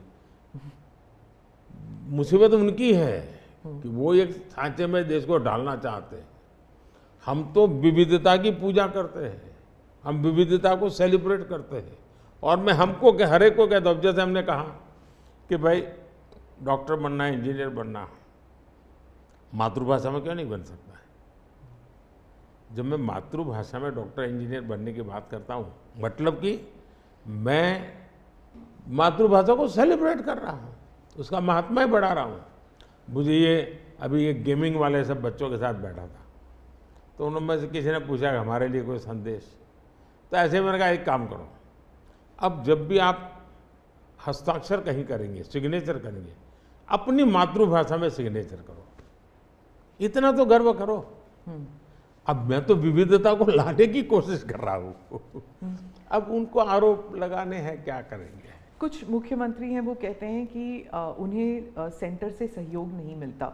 मुसीबत उनकी है कि वो एक सांचे में देश को डालना चाहते हैं। हम तो विविधता की पूजा करते हैं, हम विविधता को सेलिब्रेट करते हैं। और मैं हमको हर एक को कहता हूँ, जैसे हमने कहा कि भाई डॉक्टर बनना है, इंजीनियर बनना, मातृभाषा में क्यों नहीं बन सकता है? जब मैं मातृभाषा में डॉक्टर इंजीनियर बनने की बात करता हूँ, मतलब कि मैं मातृभाषा को सेलिब्रेट कर रहा हूँ, उसका महात्मा ही बढ़ा रहा हूँ। मुझे ये अभी एक गेमिंग वाले सब बच्चों के साथ बैठा था, तो उन्होंने से किसी ने पूछा कि हमारे लिए कोई संदेश, तो ऐसे मैंने कहा एक काम करो, अब जब भी आप हस्ताक्षर कहीं करेंगे, सिग्नेचर करेंगे, अपनी मातृभाषा में सिग्नेचर करो, इतना तो गर्व करो। अब मैं तो विविधता को लाने की कोशिश कर रहा हूँ, अब उनको आरोप लगाने हैं, क्या करेंगे? कुछ मुख्यमंत्री हैं वो कहते हैं कि उन्हें सेंटर से सहयोग नहीं मिलता।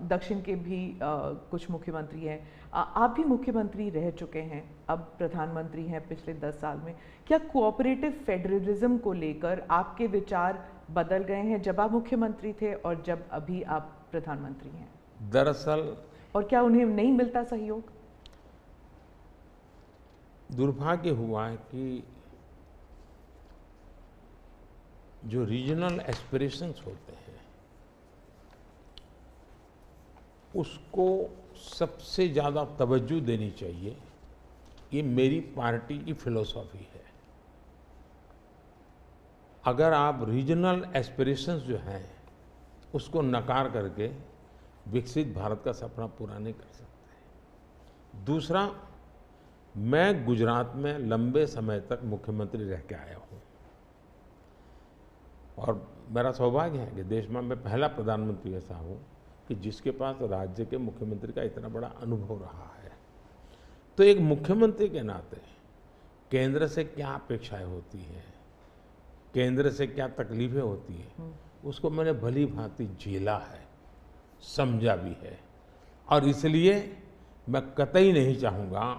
दक्षिण के भी कुछ मुख्यमंत्री हैं, आप भी मुख्यमंत्री रह चुके हैं, अब प्रधानमंत्री हैं पिछले 10 साल में। क्या कोऑपरेटिव फेडरलिज्म को लेकर आपके विचार बदल गए हैं जब आप मुख्यमंत्री थे और जब अभी आप प्रधानमंत्री हैं? दरअसल, और क्या उन्हें नहीं मिलता सहयोग? दुर्भाग्य हुआ है कि जो रीजनल एस्पिरेशंस होते हैं उसको सबसे ज़्यादा तवज्जो देनी चाहिए, ये मेरी पार्टी की फिलॉसफी है। अगर आप रीजनल एस्पिरेशंस जो हैं उसको नकार करके विकसित भारत का सपना पूरा नहीं कर सकते। दूसरा, मैं गुजरात में लंबे समय तक मुख्यमंत्री रह के आया हूँ, और मेरा सौभाग्य है कि देश में मैं पहला प्रधानमंत्री ऐसा हूँ कि जिसके पास राज्य के मुख्यमंत्री का इतना बड़ा अनुभव रहा है। तो एक मुख्यमंत्री के नाते केंद्र से क्या अपेक्षाएं होती हैं, केंद्र से क्या तकलीफें होती हैं, उसको मैंने भली भांति झेला है, समझा भी है। और इसलिए मैं कतई नहीं चाहूँगा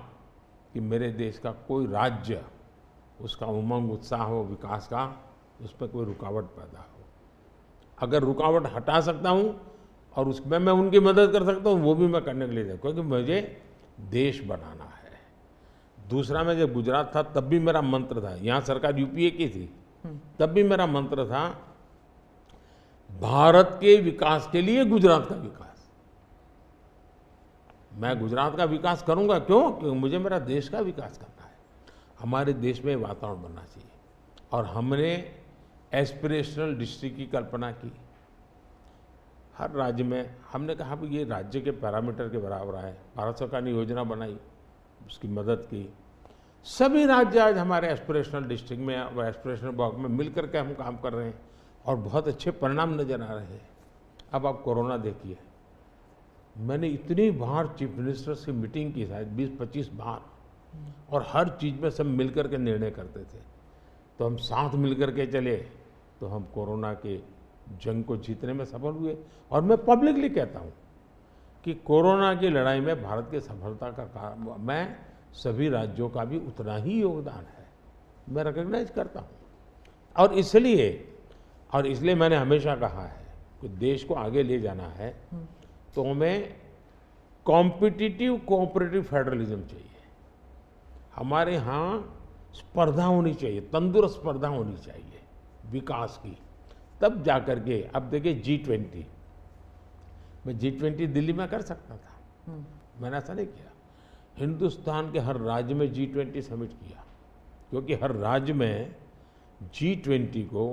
कि मेरे देश का कोई राज्य, उसका उमंग उत्साह हो विकास का, उस पर कोई रुकावट पैदा हो। अगर रुकावट हटा सकता हूँ और उसमें मैं उनकी मदद कर सकता हूँ, वो भी मैं करने के लिए जाऊँ, क्योंकि मुझे देश बनाना है। दूसरा, मैं जब गुजरात था तब भी मेरा मंत्र था, यहाँ सरकार यूपीए की थी, तब भी मेरा मंत्र था भारत के विकास के लिए गुजरात का विकास। मैं गुजरात का विकास करूंगा, क्यों? क्योंकि मुझे मेरा देश का विकास करना है। हमारे देश में वातावरण बनना चाहिए। और हमने एस्पिरेशनल डिस्ट्रिक्ट की कल्पना की। हर राज्य में हमने कहा कि ये राज्य के पैरामीटर के बराबर है। भारत सरकार ने योजना बनाई, उसकी मदद की। सभी राज्य आज हमारे एस्पिरेशनल डिस्ट्रिक्ट में और एस्पिरेशनल ब्लॉक में मिल करके हम काम कर रहे हैं और बहुत अच्छे परिणाम नजर आ रहे हैं। अब आप कोरोना देखिए, मैंने इतनी बार चीफ मिनिस्टर से मीटिंग की, शायद 20-25 बार, और हर चीज़ में सब मिल कर के निर्णय करते थे। तो हम साथ मिल कर के चले तो हम कोरोना के जंग को जीतने में सफल हुए। और मैं पब्लिकली कहता हूँ कि कोरोना की लड़ाई में भारत की सफलता का कारण मैं सभी राज्यों का भी उतना ही योगदान है, मैं रिकॉग्नाइज करता हूँ। और इसलिए मैंने हमेशा कहा है कि देश को आगे ले जाना है तो हमें कॉम्पिटिटिव कोऑपरेटिव फेडरलिज्म चाहिए। हमारे यहाँ स्पर्धा होनी चाहिए, तंदुरुस्त स्पर्धा होनी चाहिए विकास की, तब जाकर के। अब देखिए G20, मैं G20 दिल्ली में कर सकता था, मैंने ऐसा नहीं किया। हिंदुस्तान के हर राज्य में G20 समिट किया, क्योंकि हर राज्य में G20 को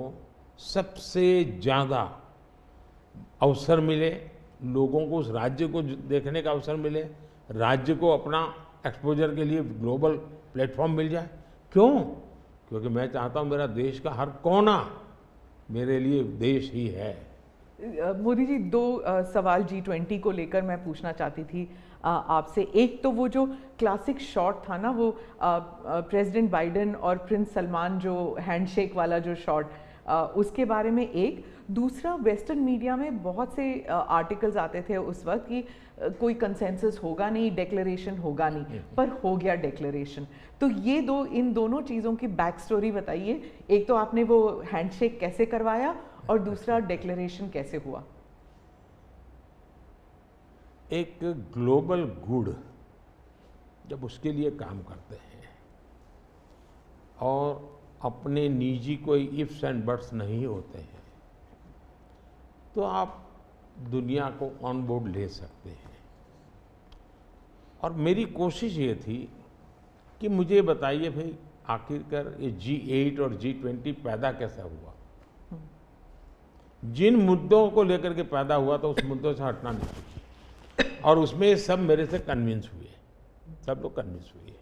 सबसे ज़्यादा अवसर मिले, लोगों को उस राज्य को देखने का अवसर मिले, राज्य को अपना एक्सपोजर के लिए ग्लोबल प्लेटफॉर्म मिल जाए। क्यों? क्योंकि मैं चाहता हूँ मेरा देश का हर कोना मेरे लिए देश ही है। मोदी जी, दो सवाल G20 को लेकर मैं पूछना चाहती थी आपसे। एक तो वो जो क्लासिक शॉट था ना, वो प्रेसिडेंट बाइडेन और प्रिंस सलमान जो हैंडशेक वाला जो शॉट, उसके बारे में एक। दूसरा, वेस्टर्न मीडिया में बहुत से आर्टिकल्स आते थे उस वक्त कि कोई कंसेंसस होगा नहीं, डिक्लेरेशन होगा नहीं, पर हो गया डिक्लेरेशन। तो ये दो, इन दोनों चीज़ों की बैक स्टोरी बताइए। एक तो आपने वो हैंडशेक कैसे करवाया, और दूसरा डिक्लेरेशन कैसे हुआ? एक ग्लोबल गुड जब उसके लिए काम करते हैं और अपने निजी कोई इफ्स एंड बट्स नहीं होते हैं, तो आप दुनिया को ऑन बोर्ड ले सकते हैं। और मेरी कोशिश ये थी कि मुझे बताइए भाई, आखिरकार ये G8 और G20 पैदा कैसा हुआ, जिन मुद्दों को लेकर के पैदा हुआ तो उस मुद्दों से हटना नहीं चाहिए। और उसमें सब मेरे से कन्विंस हुए, सब लोग कन्विंस हुए।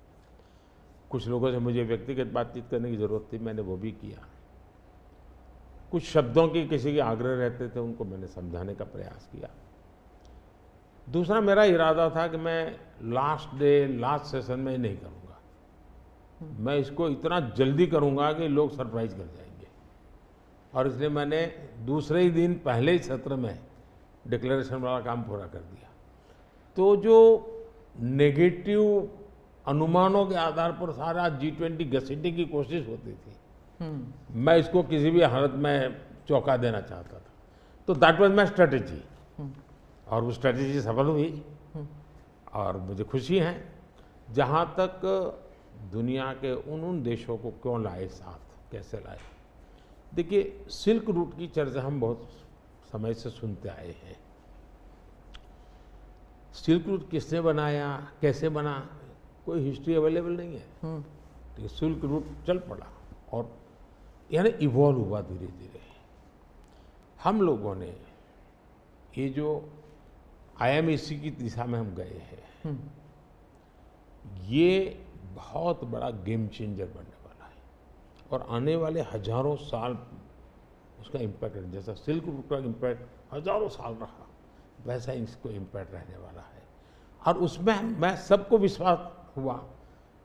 कुछ लोगों से मुझे व्यक्तिगत बातचीत करने की ज़रूरत थी, मैंने वो भी किया। कुछ शब्दों की किसी के आग्रह रहते थे, उनको मैंने समझाने का प्रयास किया। दूसरा, मेरा इरादा था कि मैं लास्ट सेशन में नहीं करूँगा, मैं इसको इतना जल्दी करूँगा कि लोग सरप्राइज कर जाएंगे। और इसलिए मैंने दूसरे ही दिन पहले ही सत्र में डिक्लेरेशन वाला काम पूरा कर दिया। तो जो नेगेटिव अनुमानों के आधार पर सारा G20 घसीटने की कोशिश होती थी, मैं इसको किसी भी हालत में चौंका देना चाहता था। तो दैट वाज माय स्ट्रेटेजी, और वो स्ट्रेटेजी सफल हुई। और मुझे खुशी है, जहाँ तक दुनिया के उन देशों को क्यों लाए साथ, कैसे लाए। देखिए, सिल्क रूट की चर्चा हम बहुत समय से सुनते आए हैं। सिल्क रूट किसने बनाया, कैसे बना, कोई हिस्ट्री अवेलेबल नहीं है। तो सिल्क रूट चल पड़ा और यानी इवॉल्व हुआ धीरे धीरे। हम लोगों ने ये जो IMEC की दिशा में हम गए हैं, ये बहुत बड़ा गेम चेंजर बनने वाला है। और आने वाले हजारों साल उसका इम्पैक्ट है। जैसा सिल्क रूट का इम्पैक्ट हजारों साल रहा, वैसा इसको इम्पैक्ट रहने वाला है। और उसमें मैं सबको विश्वास हुआ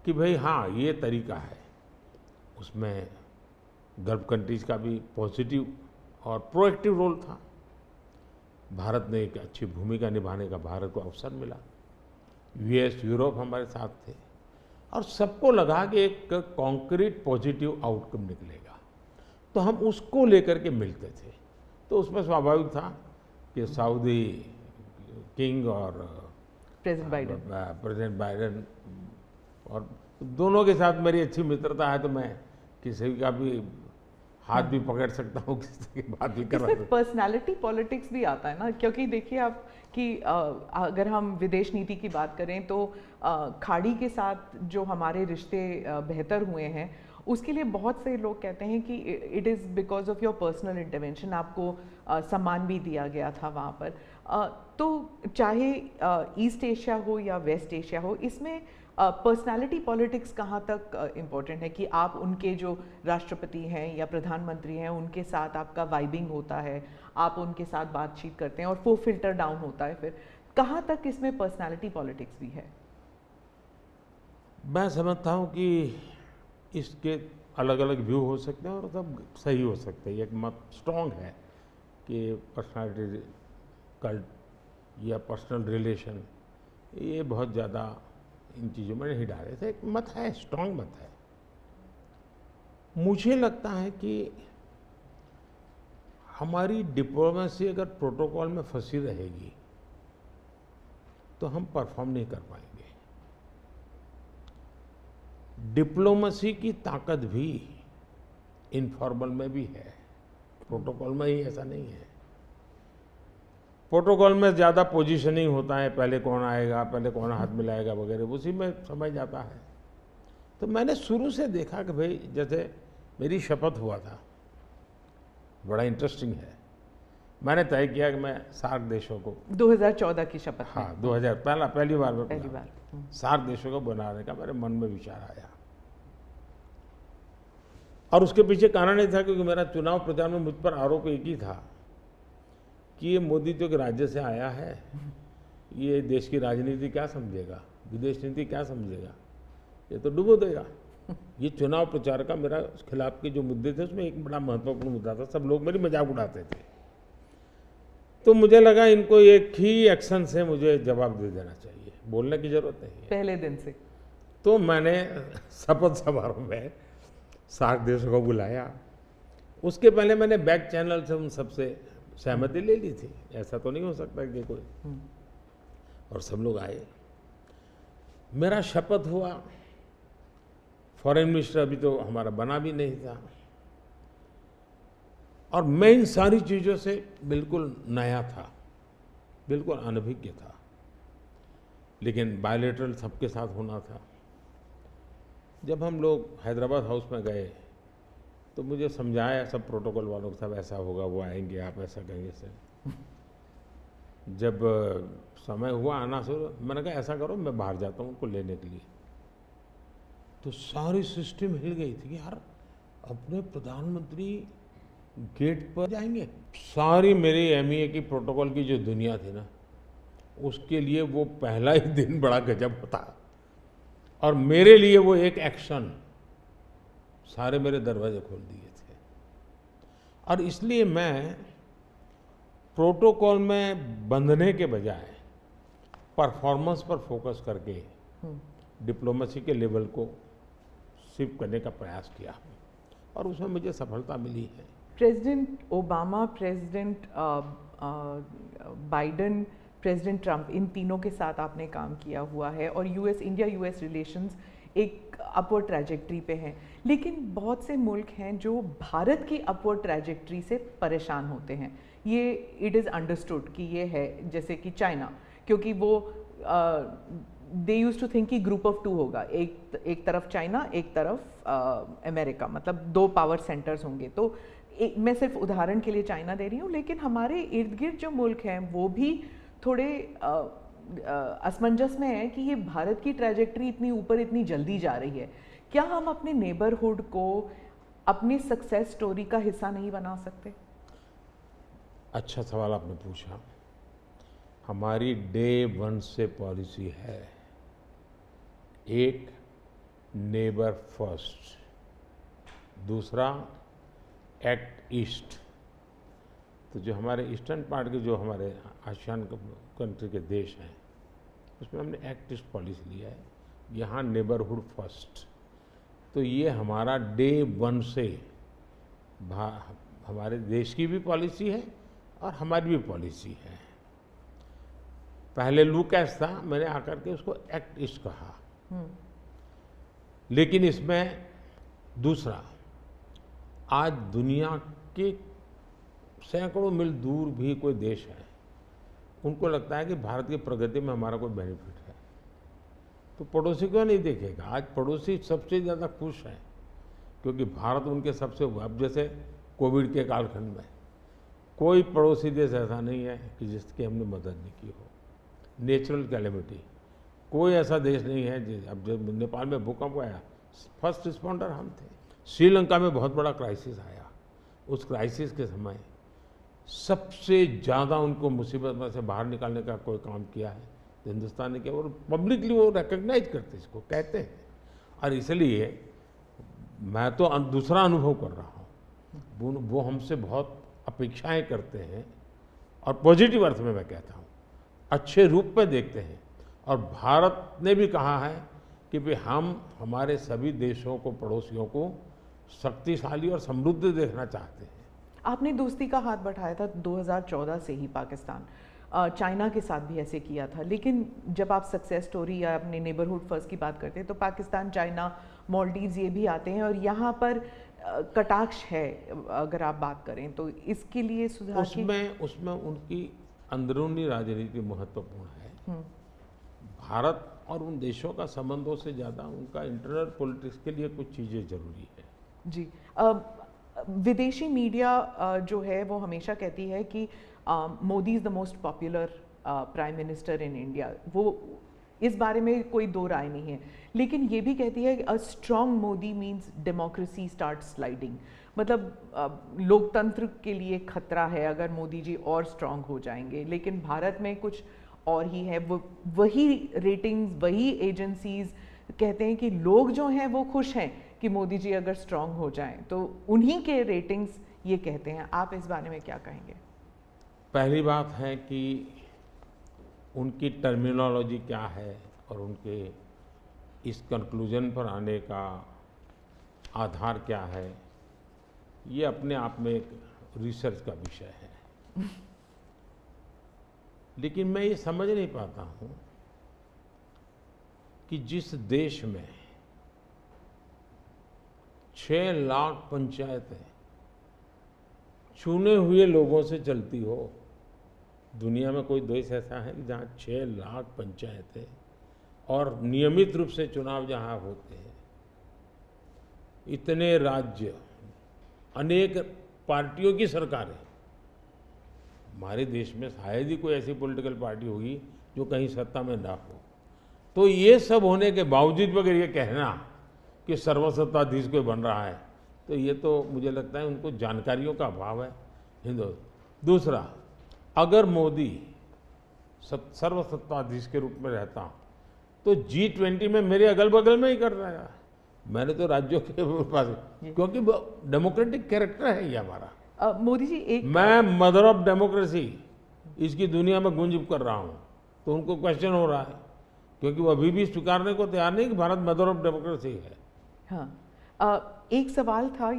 कि भाई हाँ, ये तरीका है। उसमें गल्फ कंट्रीज का भी पॉजिटिव और प्रोएक्टिव रोल था। भारत ने एक अच्छी भूमिका निभाने का भारत को अवसर मिला। US, यूरोप हमारे साथ थे, और सबको लगा कि एक कॉन्क्रीट पॉजिटिव आउटकम निकलेगा, तो हम उसको लेकर के मिलते थे। तो उसमें था कि सऊदी किंग और प्रेसिडेंट बाइडेन और दोनों के साथ मेरी अच्छी मित्रता है, तो मैं किसी का भी हाथ भी पकड़ सकता हूँ, किसी की बात भी कर सकता हूँ। पर्सनालिटी पॉलिटिक्स भी आता है ना, क्योंकि देखिए आप कि अगर हम विदेश नीति की बात करें तो खाड़ी के साथ जो हमारे रिश्ते बेहतर हुए हैं, उसके लिए बहुत से लोग कहते हैं कि it is because of your personal intervention, आपको सम्मान भी दिया गया था वहाँ पर। तो चाहे ईस्ट एशिया हो या वेस्ट एशिया हो, इसमें पर्सनालिटी पॉलिटिक्स कहाँ तक इम्पोर्टेंट है कि आप उनके जो राष्ट्रपति हैं या प्रधानमंत्री हैं, उनके साथ आपका वाइबिंग होता है, आप उनके साथ बातचीत करते हैं और वो फिल्टर डाउन होता है, फिर कहाँ तक इसमें पर्सनालिटी पॉलिटिक्स भी है? मैं समझता हूँ कि इसके अलग अलग व्यू हो सकते हैं और सब सही हो सकते हैं। एक मत स्ट्रॉन्ग है कि पर्सनालिटी कल्ट या पर्सनल रिलेशन, ये बहुत ज़्यादा इन चीज़ों में नहीं डाले थे। एक मत है, स्ट्रॉन्ग मत है। मुझे लगता है कि हमारी डिप्लोमेसी अगर प्रोटोकॉल में फंसी रहेगी तो हम परफॉर्म नहीं कर पाएंगे। डिप्लोमेसी की ताकत भी इनफॉर्मल में भी है, प्रोटोकॉल में ही ऐसा नहीं है। प्रोटोकॉल में ज़्यादा पोजीशनिंग होता है, पहले कौन आएगा, पहले कौन हाथ मिलाएगा वगैरह, उसी में समय जाता है। तो मैंने शुरू से देखा कि भाई जैसे मेरी शपथ हुआ था, बड़ा इंटरेस्टिंग है, मैंने तय किया कि मैं सार्क देशों को 2014 की शपथ में। हाँ 2000 पहली बार में पहली बार। सार्क देशों को बनाने का मेरे मन में विचार आया। और उसके पीछे कारण ये था क्योंकि मेरा चुनाव प्रचार में मुझ पर आरोप एक ही था कि ये मोदी जो कि राज्य से आया है, ये देश की राजनीति क्या समझेगा, विदेश नीति क्या समझेगा, ये तो डुबो देगा। ये चुनाव प्रचार का मेरा खिलाफ के जो मुद्दे थे उसमें एक बड़ा महत्वपूर्ण मुद्दा था, सब लोग मेरी मजाक उड़ाते थे। तो मुझे लगा इनको एक ही एक्शन से मुझे जवाब दे देना चाहिए, बोलने की जरूरत नहीं है। पहले दिन से। तो मैंने शपथ समारोह में सार्क देशों को बुलाया। उसके पहले मैंने बैक चैनल से उन सबसे सहमति ले ली थी, ऐसा तो नहीं हो सकता कि कोई, और सब लोग आए। मेरा शपथ हुआ, फॉरेन मिनिस्टर अभी तो हमारा बना भी नहीं था, और मैं इन सारी चीज़ों से बिल्कुल नया था, बिल्कुल अनभिज्ञ था, लेकिन बायलैटरल सबके साथ होना था। जब हम लोग हैदराबाद हाउस में गए तो मुझे समझाया सब प्रोटोकॉल वालों को, सब ऐसा होगा, वो आएंगे, आप ऐसा कहेंगे सर। जब समय हुआ आना से, मैंने कहा ऐसा करो मैं बाहर जाता हूँ उनको लेने के लिए। तो सारी सिस्टम हिल गई थी कि यार अपने प्रधानमंत्री गेट पर जाएंगे। सारी मेरी एमईए की प्रोटोकॉल की जो दुनिया थी ना, उसके लिए वो पहला ही दिन बड़ा गजब होता, और मेरे लिए वो एक एक्शन सारे मेरे दरवाजे खोल दिए थे। और इसलिए मैं प्रोटोकॉल में बंधने के बजाय परफॉर्मेंस पर फोकस करके डिप्लोमेसी के लेवल को शिफ्ट करने का प्रयास किया, और उसमें मुझे सफलता मिली है। President Obama, president Biden, president Trump, इन तीनों के साथ आपने काम किया हुआ है, और इंडिया यूएस रिलेशंस एक अपवर्ड ट्रैजेक्टरी पे हैं। लेकिन बहुत से मुल्क हैं जो भारत की अपवर्ड ट्रैजेक्टरी से परेशान होते हैं। ये इट इज़ अंडरस्टूड कि ये है, जैसे कि चाइना, क्योंकि वो दे यूज टू थिंक कि ग्रुप ऑफ टू होगा, एक तरफ चाइना, एक तरफ अमेरिका, मतलब दो पावर सेंटर्स होंगे। तो मैं सिर्फ उदाहरण के लिए चाइना दे रही हूँ, लेकिन हमारे इर्द गिर्द जो मुल्क हैं वो भी थोड़े असमंजस में है कि ये भारत की ट्रैजेक्टरी इतनी ऊपर इतनी जल्दी जा रही है। क्या हम अपने नेबरहुड को अपनी सक्सेस स्टोरी का हिस्सा नहीं बना सकते? अच्छा सवाल आपने पूछा। हमारी डे वन से पॉलिसी है, एक नेबर फर्स्ट, दूसरा एक्ट ईस्ट। तो जो हमारे ईस्टर्न पार्ट के, जो हमारे आसियान कंट्री के देश हैं, उसमें हमने एक्ट ईस्ट पॉलिसी लिया है, यहाँ नेबरहुड फर्स्ट। तो ये हमारा डे वन से हमारे देश की भी पॉलिसी है और हमारी भी पॉलिसी है। पहले लूकैस था, मैंने आकर के उसको एक्ट ईस्ट कहा। लेकिन इसमें दूसरा, आज दुनिया के सैकड़ों मील दूर भी कोई देश है, उनको लगता है कि भारत की प्रगति में हमारा कोई बेनिफिट है, तो पड़ोसी क्यों नहीं देखेगा? आज पड़ोसी सबसे ज़्यादा खुश हैं क्योंकि भारत उनके सबसे, अब जैसे कोविड के कालखंड में कोई पड़ोसी देश ऐसा नहीं है कि जिसकी हमने मदद नहीं की हो। नेचुरल कैलेमिटी, कोई ऐसा देश नहीं है। अब जब नेपाल में भूकंप आया, फर्स्ट रिस्पॉन्डर हम थे। श्रीलंका में बहुत बड़ा क्राइसिस आया, उस क्राइसिस के समय सबसे ज़्यादा उनको मुसीबत में से बाहर निकालने का कोई काम किया है तो हिंदुस्तान ने किया, और पब्लिकली वो रिकग्नाइज करते, इसको कहते हैं। और इसलिए मैं तो दूसरा अनुभव कर रहा हूँ, वो हमसे बहुत अपेक्षाएं करते हैं, और पॉजिटिव अर्थ में मैं कहता हूँ, अच्छे रूप में देखते हैं। और भारत ने भी कहा है कि भाई हम हमारे सभी देशों को, पड़ोसियों को शक्तिशाली और समृद्ध देखना चाहते हैं। आपने दोस्ती का हाथ बढ़ाया था 2014 से ही पाकिस्तान, चाइना के साथ भी ऐसे किया था। लेकिन जब आप सक्सेस स्टोरी या अपने नेबरहुड फर्स्ट की बात करते हैं तो पाकिस्तान, चाइना, मालदीव्स ये भी आते हैं, और यहाँ पर कटाक्ष है अगर आप बात करें तो। इसके लिए सुधार उसमें उनकी अंदरूनी राजनीति महत्वपूर्ण है। भारत और उन देशों का संबंधों से ज़्यादा उनका इंटरनल पॉलिटिक्स के लिए कुछ चीज़ें जरूरी है। जी, विदेशी मीडिया जो है वो हमेशा कहती है कि Modi is the most popular prime minister in India. वो इस बारे में कोई दो राय नहीं है, लेकिन ये भी कहती है कि a strong Modi means democracy start sliding. मतलब लोकतंत्र के लिए खतरा है अगर मोदी जी और स्ट्रॉन्ग हो जाएंगे, लेकिन भारत में कुछ और ही है। वो वही रेटिंग्स, वही एजेंसीज कहते हैं कि लोग जो हैं वो खुश हैं कि मोदी जी अगर स्ट्रॉन्ग हो जाएं, तो उन्हीं के रेटिंग्स ये कहते हैं। आप इस बारे में क्या कहेंगे? पहली बात है कि उनकी टर्मिनोलॉजी क्या है और उनके इस कंक्लूजन पर आने का आधार क्या है, ये अपने आप में एक रिसर्च का विषय है। लेकिन मैं ये समझ नहीं पाता हूँ कि जिस देश में 6 लाख पंचायतें चुने हुए लोगों से चलती हो, दुनिया में कोई देश ऐसा है कि जहाँ 6 लाख पंचायतें और नियमित रूप से चुनाव जहाँ होते हैं, इतने राज्य, अनेक पार्टियों की सरकारें, हमारे देश में शायद ही कोई ऐसी पॉलिटिकल पार्टी होगी जो कहीं सत्ता में ना हो। तो ये सब होने के बावजूद अगर ये कहना कि सर्वसत्ताधीश कोई बन रहा है, तो ये तो मुझे लगता है उनको जानकारियों का अभाव है। दूसरा, अगर मोदी सर्वसत्ताधीश के रूप में रहता तो G20 में मेरे अगल बगल में ही कर रहा है। मैंने तो राज्यों के पास, क्योंकि डेमोक्रेटिक कैरेक्टर है ये हमारा। मोदी जी एक, मैं मदर ऑफ डेमोक्रेसी इसकी दुनिया में गुंज कर रहा हूँ, तो उनको क्वेश्चन हो रहा है, क्योंकि वो अभी भी स्वीकारने को तैयार नहीं कि भारत मदर ऑफ डेमोक्रेसी है। हाँ, एक सवाल था,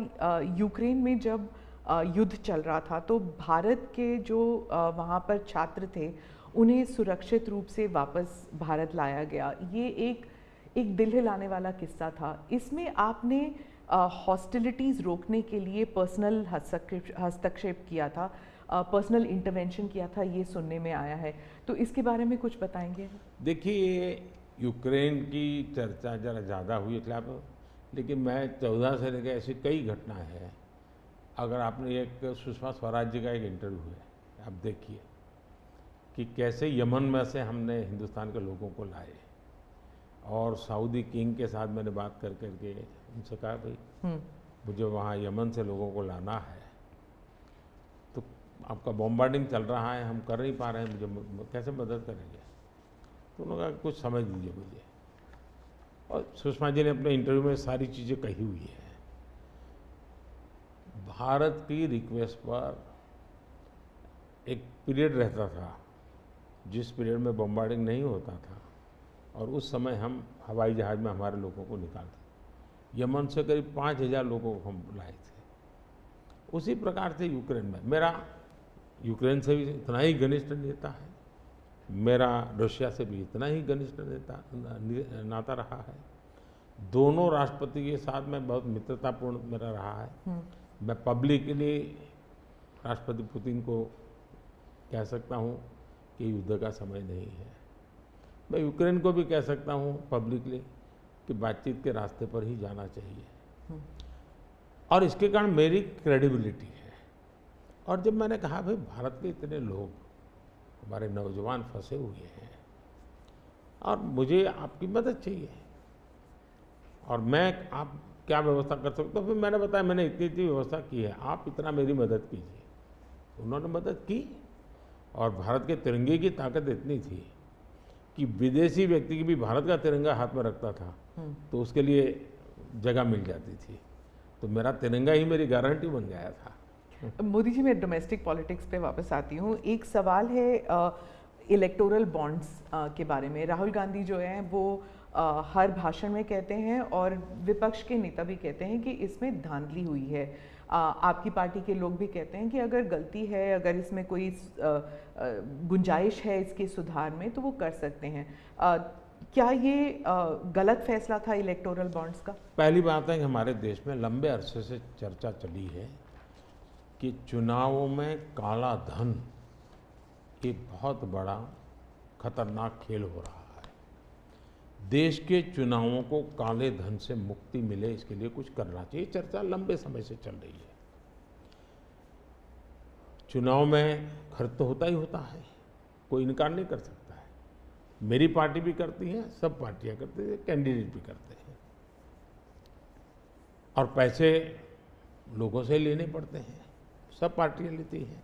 यूक्रेन में जब युद्ध चल रहा था तो भारत के जो वहाँ पर छात्र थे उन्हें सुरक्षित रूप से वापस भारत लाया गया। ये एक दिल हिलाने वाला किस्सा था। इसमें आपने हॉस्टिलिटीज़ रोकने के लिए पर्सनल हस्तक्षेप किया था, पर्सनल इंटरवेंशन किया था, ये सुनने में आया है। तो इसके बारे में कुछ बताएंगे? देखिए, यूक्रेन की चर्चा जरा ज़्यादा हुई खिलाफ, लेकिन मैं 14 से लेकर ऐसी कई घटनाएं हैं। अगर आपने एक सुषमा स्वराज जी का एक इंटरव्यू है, आप देखिए कि कैसे यमन में से हमने हिंदुस्तान के लोगों को लाए, और सऊदी किंग के साथ मैंने बात कर करके उनसे कहा, भाई मुझे वहाँ यमन से लोगों को लाना है, तो आपका बॉम्बार्डिंग चल रहा है, हम कर नहीं पा रहे हैं, मुझे कैसे मदद करेंगे? तो उन्होंने कहा कुछ समझ लीजिए मुझे। और सुषमा जी ने अपने इंटरव्यू में सारी चीज़ें कही हुई है। भारत की रिक्वेस्ट पर एक पीरियड रहता था जिस पीरियड में बॉम्बार्डिंग नहीं होता था, और उस समय हम हवाई जहाज़ में हमारे लोगों को निकालते। यमन से करीब 5000 लोगों को हम लाए थे। उसी प्रकार से यूक्रेन में, मेरा यूक्रेन से भी इतना ही घनिष्ठ नेता है, मेरा रशिया से भी इतना ही घनिष्ठ नाता रहा है। दोनों राष्ट्रपति के साथ में बहुत मित्रतापूर्ण मेरा रहा है। मैं पब्लिकली राष्ट्रपति पुतिन को कह सकता हूँ कि युद्ध का समय नहीं है। मैं यूक्रेन को भी कह सकता हूँ पब्लिकली कि बातचीत के रास्ते पर ही जाना चाहिए, और इसके कारण मेरी क्रेडिबिलिटी है। और जब मैंने कहा भाई भारत के इतने लोग, हमारे नौजवान फंसे हुए हैं और मुझे आपकी मदद चाहिए, और मैं आप क्या व्यवस्था कर सकते हो? फिर मैंने बताया मैंने इतनी व्यवस्था की है, आप इतना मेरी मदद कीजिए। उन्होंने मदद की, और भारत के तिरंगे की ताकत इतनी थी कि विदेशी व्यक्ति की भी भारत का तिरंगा हाथ में रखता था तो उसके लिए जगह मिल जाती थी। तो मेरा तिरंगा ही मेरी गारंटी बन गया था। मोदी जी, मैं डोमेस्टिक पॉलिटिक्स पे वापस आती हूँ। एक सवाल है इलेक्टोरल बॉन्ड्स के बारे में। राहुल गांधी जो हैं वो हर भाषण में कहते हैं, और विपक्ष के नेता भी कहते हैं कि इसमें धांधली हुई है। आपकी पार्टी के लोग भी कहते हैं कि अगर गलती है, अगर इसमें कोई गुंजाइश है इसके सुधार में, तो वो कर सकते हैं। क्या ये गलत फैसला था इलेक्टोरल बॉन्ड्स का? पहली बात है कि हमारे देश में लंबे अरसे से चर्चा चली है कि चुनावों में काला धन ये बहुत बड़ा खतरनाक खेल हो रहा है। देश के चुनावों को काले धन से मुक्ति मिले, इसके लिए कुछ करना चाहिए। चर्चा लंबे समय से चल रही है। चुनाव में खर्च तो होता ही होता है, कोई इनकार नहीं कर सकता है। मेरी पार्टी भी करती है, सब पार्टियां करती हैं, कैंडिडेट भी करते हैं, और पैसे लोगों से लेने पड़ते हैं, सब पार्टियां लेती हैं।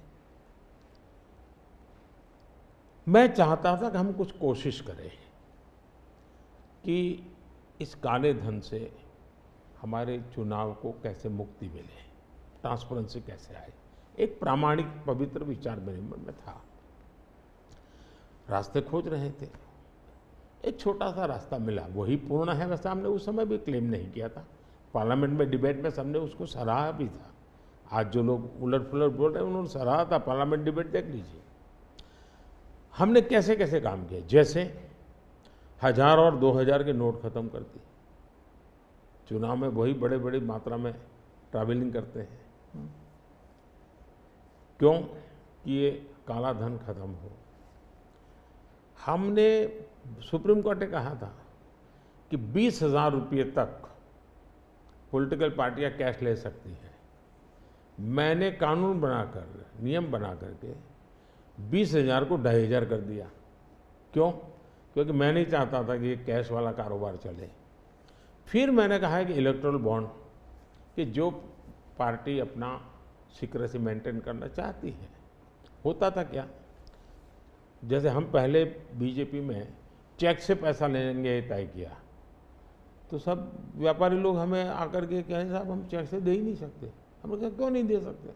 मैं चाहता था कि हम कुछ कोशिश करें कि इस काले धन से हमारे चुनाव को कैसे मुक्ति मिले, ट्रांसपेरेंसी कैसे आए। एक प्रामाणिक पवित्र विचार मेरे मन में था। रास्ते खोज रहे थे, एक छोटा सा रास्ता मिला, वही पूर्ण है। वैसे हमने उस समय भी क्लेम नहीं किया था, पार्लियामेंट में डिबेट में सबने उसको सराहा भी था। आज जो लोग उलट पुलट बोल रहे हैं उन्होंने सराहा था, पार्लियामेंट डिबेट देख लीजिए। हमने कैसे कैसे काम किया, जैसे 1000 और 2000 के नोट खत्म कर दिए। चुनाव में वही बड़े बड़ी मात्रा में ट्रैवलिंग करते हैं, क्यों कि ये काला धन खत्म हो। हमने, सुप्रीम कोर्ट ने कहा था कि 20,000 रुपये तक पॉलिटिकल पार्टियां कैश ले सकती हैं। मैंने कानून बनाकर, नियम बना करके 20,000 को 2,500 कर दिया। क्यों? क्योंकि मैं नहीं चाहता था कि ये कैश वाला कारोबार चले। फिर मैंने कहा है कि इलेक्टोरल बॉन्ड, कि जो पार्टी अपना सीक्रेसी मेंटेन करना चाहती है। होता था क्या, जैसे हम पहले बीजेपी में चेक से पैसा लेंगे तय किया, तो सब व्यापारी लोग हमें आकर के कहें साहब हम चेक से दे ही नहीं सकते। हमने कहा क्यों नहीं दे सकते?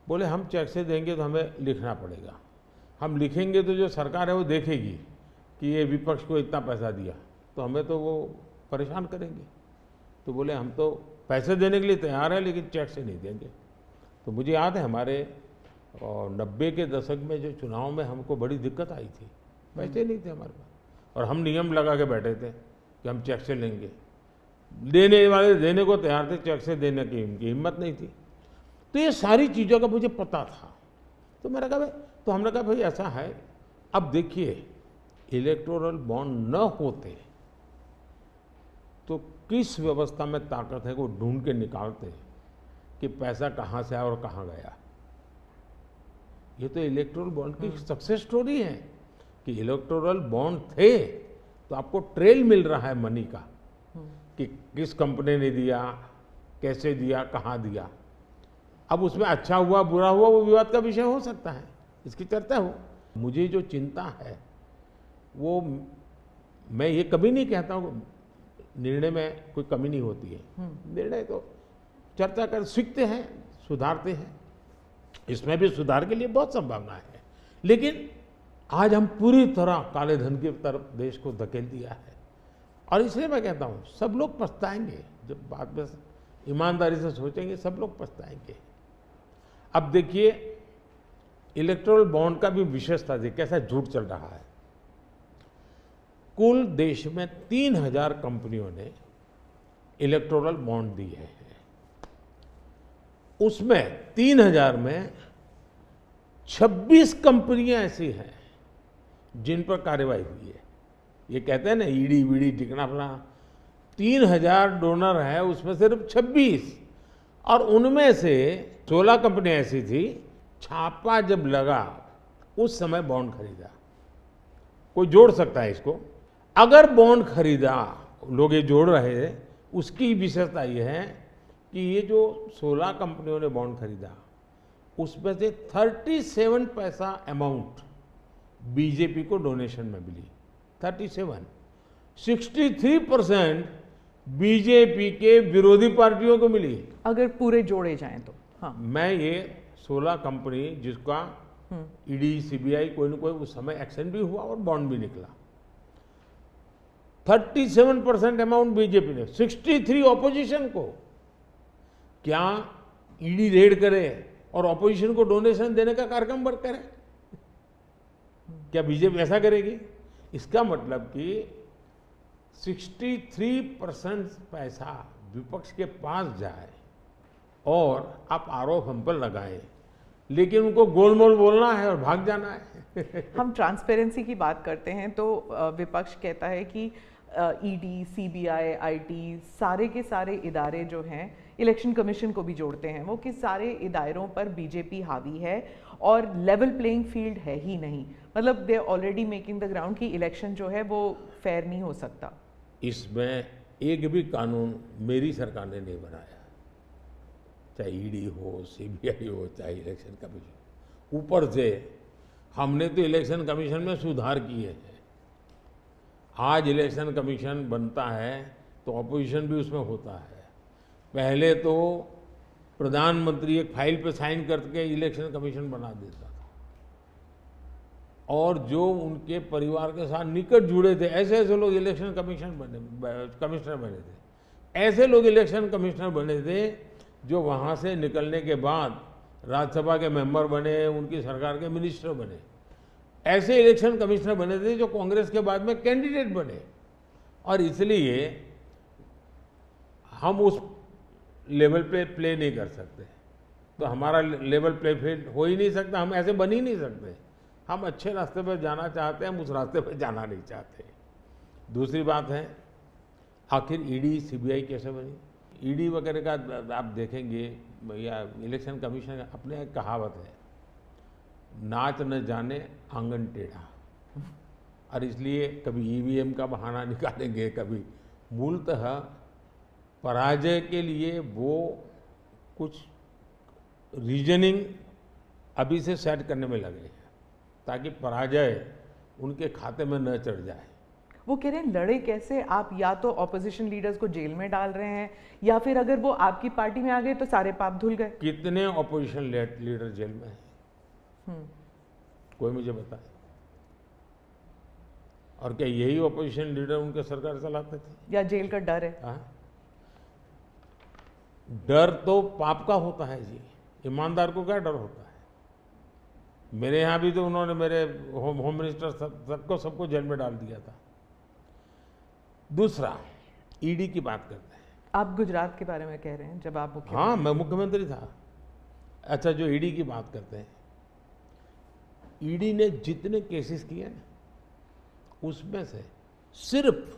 बोले हम चेक से देंगे तो हमें लिखना पड़ेगा, हम लिखेंगे तो जो सरकार है वो देखेगी कि ये विपक्ष को इतना पैसा दिया, तो हमें तो वो परेशान करेंगे। तो बोले हम तो पैसे देने के लिए तैयार है लेकिन चेक से नहीं देंगे। तो मुझे याद है हमारे 90 के दशक में जो चुनाव में हमको बड़ी दिक्कत आई थी, पैसे नहीं थे हमारे पास, और हम नियम लगा के बैठे थे कि हम चेक से लेंगे। देने वाले देने को तैयार थे, चेक से देने की उनकी हिम्मत नहीं थी। तो ये सारी चीज़ों का मुझे पता था। तो मैंने कहा भाई, तो हमने कहा भाई ऐसा है, अब देखिए इलेक्टोरल बॉन्ड न होते तो किस व्यवस्था में ताकत है वो ढूंढ के निकालते कि पैसा कहाँ से आया और कहाँ गया। ये तो इलेक्टोरल बॉन्ड की सक्सेस स्टोरी है कि इलेक्टोरल बॉन्ड थे तो आपको ट्रेल मिल रहा है मनी का, कि किस कंपनी ने दिया, कैसे दिया, कहाँ दिया। अब उसमें अच्छा हुआ बुरा हुआ वो विवाद का विषय हो सकता है, इसकी चर्चा हो। मुझे जो चिंता है वो, मैं ये कभी नहीं कहता हूँ निर्णय में कोई कमी नहीं होती है, निर्णय तो चर्चा कर सीखते हैं, सुधारते हैं। इसमें भी सुधार के लिए बहुत संभावना है, लेकिन आज हम पूरी तरह काले धन की तरफ देश को धकेल दिया है। और इसलिए मैं कहता हूँ सब लोग पछताएंगे, जब बाद में ईमानदारी से सोचेंगे सब लोग पछताएंगे। अब देखिए इलेक्टोरल बॉन्ड का भी विशेषता थी, कैसा झूठ चल रहा है। कुल देश में 3,000 कंपनियों ने इलेक्टोरल बॉन्ड दिए हैं। उसमें 3,000 में 26 कंपनियां ऐसी हैं जिन पर कार्रवाई हुई है। ये कहते हैं ना ईडी वीडी टिकना फला, 3,000 डोनर है, उसमें सिर्फ 26, और उनमें से 16 कंपनियां ऐसी थी छापा जब लगा उस समय बॉन्ड खरीदा। कोई जोड़ सकता है इसको, अगर बॉन्ड खरीदा, लोग ये जोड़ रहे हैं, उसकी विशेषता ये है कि ये जो 16 कंपनियों ने बॉन्ड खरीदा उसमें से 37 पैसा अमाउंट बीजेपी को डोनेशन में मिली। 63% बीजेपी के विरोधी पार्टियों को मिली। अगर पूरे जोड़े जाएं तो हाँ, मैं ये 16 कंपनी जिसका ईडी सीबीआई कोई न कोई उस समय एक्शन भी हुआ और बॉन्ड भी निकला, 37% अमाउंट बीजेपी ने, 63 ऑपोजिशन को। क्या ईडी रेड करे और ऑपोजिशन को डोनेशन देने का कार्यक्रम वर्क करे? क्या बीजेपी ऐसा करेगी? इसका मतलब कि 63% पैसा विपक्ष के पास जाए और आप आरोप हम पर लगाएं लेकिन उनको गोलमोल बोलना है और भाग जाना है। हम ट्रांसपेरेंसी की बात करते हैं तो विपक्ष कहता है कि ईडी, सीबीआई, आईटी, सारे के सारे इदारे जो हैं, इलेक्शन कमीशन को भी जोड़ते हैं वो, कि सारे इदारों पर बीजेपी हावी है और लेवल प्लेइंग फील्ड है ही नहीं। मतलब they already making the ground कि इलेक्शन जो है वो फेयर नहीं हो सकता। इसमें एक भी कानून मेरी सरकार ने नहीं बनाया, चाहे ईडी हो, सीबीआई हो, चाहे इलेक्शन कमीशन। ऊपर से हमने तो इलेक्शन कमीशन में सुधार किए हैं। आज इलेक्शन कमीशन बनता है तो ऑपोजिशन भी उसमें होता है। पहले तो प्रधानमंत्री एक फाइल पे साइन करके इलेक्शन कमीशन बना देता था, और जो उनके परिवार के साथ निकट जुड़े थे ऐसे ऐसे लोग इलेक्शन कमिश्नर बने थे। ऐसे लोग इलेक्शन कमिश्नर बने थे जो वहाँ से निकलने के बाद राज्यसभा के मेंबर बने, उनकी सरकार के मिनिस्टर बने। ऐसे इलेक्शन कमिश्नर बने थे जो कांग्रेस के बाद में कैंडिडेट बने, और इसलिए हम उस लेवल पे प्ले नहीं कर सकते। तो हमारा लेवल प्ले फील्ड हो ही नहीं सकता, हम ऐसे बन ही नहीं सकते। हम अच्छे रास्ते पर जाना चाहते हैं, हम उस रास्ते पर जाना नहीं चाहते। दूसरी बात है, आखिर ईडी सीबीआई कैसे बनी? ईडी वगैरह का आप देखेंगे या इलेक्शन कमीशन का अपने एक कहावत है, नाच न जाने आंगन टेढ़ा। और इसलिए कभी ईवीएम का बहाना निकालेंगे, कभी मूलतः पराजय के लिए वो कुछ रीजनिंग अभी से सेट करने में लगे हैं ताकि पराजय उनके खाते में न चढ़ जाए। वो कह रहे हैं लड़े कैसे आप? या तो ऑपोजिशन लीडर्स को जेल में डाल रहे हैं, या फिर अगर वो आपकी पार्टी में आ गए तो सारे पाप धुल गए। कितने ऑपोजिशन लीडर जेल में हैं? कोई मुझे बताए। और क्या यही ऑपोजिशन लीडर उनके सरकार चलाते थे? या जेल का डर है? हाँ? डर तो पाप का होता है जी, ईमानदार को क्या डर होता है? मेरे यहाँ भी तो उन्होंने मेरे होम मिनिस्टर सबको जेल में डाल दिया था। दूसरा, ईडी की बात करते हैं। आप गुजरात के बारे में कह रहे हैं जब आप मुख्यमंत्री? हाँ, मैं मुख्यमंत्री था। अच्छा, जो ईडी की बात करते हैं, ईडी ने जितने केसेस किए ना, उसमें से सिर्फ,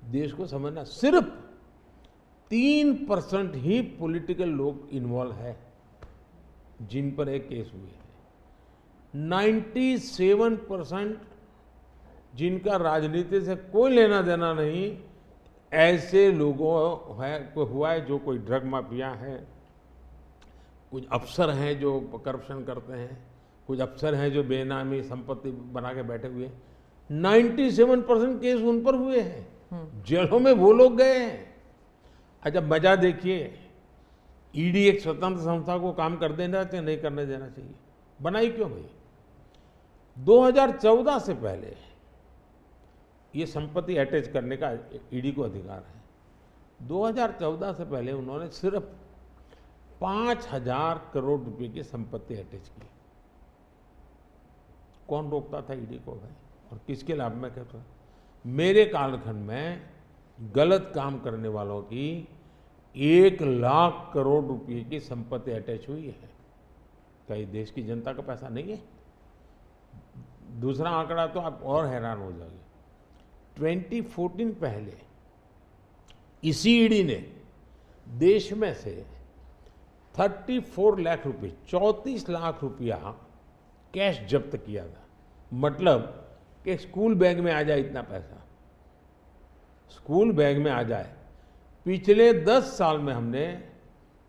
देश को समझना, सिर्फ 3% ही पॉलिटिकल लोग इन्वॉल्व है जिन पर एक केस हुए हैं। 97% जिनका राजनीति से कोई लेना देना नहीं, ऐसे लोगों है को हुआ है जो कोई ड्रग माफिया है, कुछ अफसर हैं जो करप्शन करते हैं, कुछ अफसर हैं जो बेनामी संपत्ति बना के बैठे हुए हैं। 97% केस उन पर हुए हैं, जेलों में वो लोग गए हैं। अच्छा, मजा देखिए, ईडी एक स्वतंत्र संस्था को काम कर देना चाहिए, नहीं करने देना चाहिए? बनाई क्यों भाई? 2014 से पहले ये संपत्ति अटैच करने का ईडी को अधिकार है। 2014 से पहले उन्होंने सिर्फ 5,000 करोड़ रुपए की संपत्ति अटैच की। कौन रोकता था ईडी को भाई? और किसके लाभ में कहता? मेरे कालखंड में गलत काम करने वालों की 1 लाख करोड़ रुपए की संपत्ति अटैच हुई है। क्या ये देश की जनता का पैसा नहीं है? दूसरा आंकड़ा तो आप और हैरान हो जाओगे। 2014 पहले इसी ईडी ने देश में से 34 लाख रुपए, 34 लाख रुपया कैश जब्त किया था। मतलब कि स्कूल बैग में आ जाए इतना पैसा, स्कूल बैग में आ जाए। पिछले 10 साल में हमने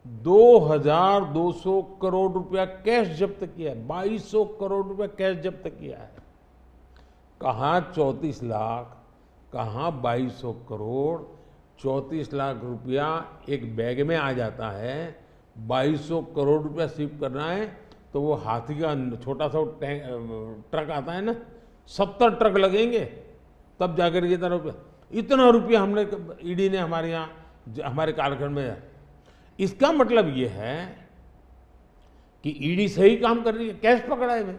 2,200 करोड़ रुपया कैश जब्त किया है, 2,200 करोड़ रुपया कैश जब्त किया है। कहाँ 34 लाख, कहाँ 2,200 करोड़? 34 लाख रुपया एक बैग में आ जाता है, 2,200 करोड़ रुपया सीव करना है तो वो हाथी का छोटा सा ट्रक आता है ना, 70 ट्रक लगेंगे तब जाकर इतना रुपया हमने ईडी ने हमारे यहाँ हमारे कालखंड में। इसका मतलब ये है कि ईडी सही काम कर रही है। कैश पकड़ा है भाई,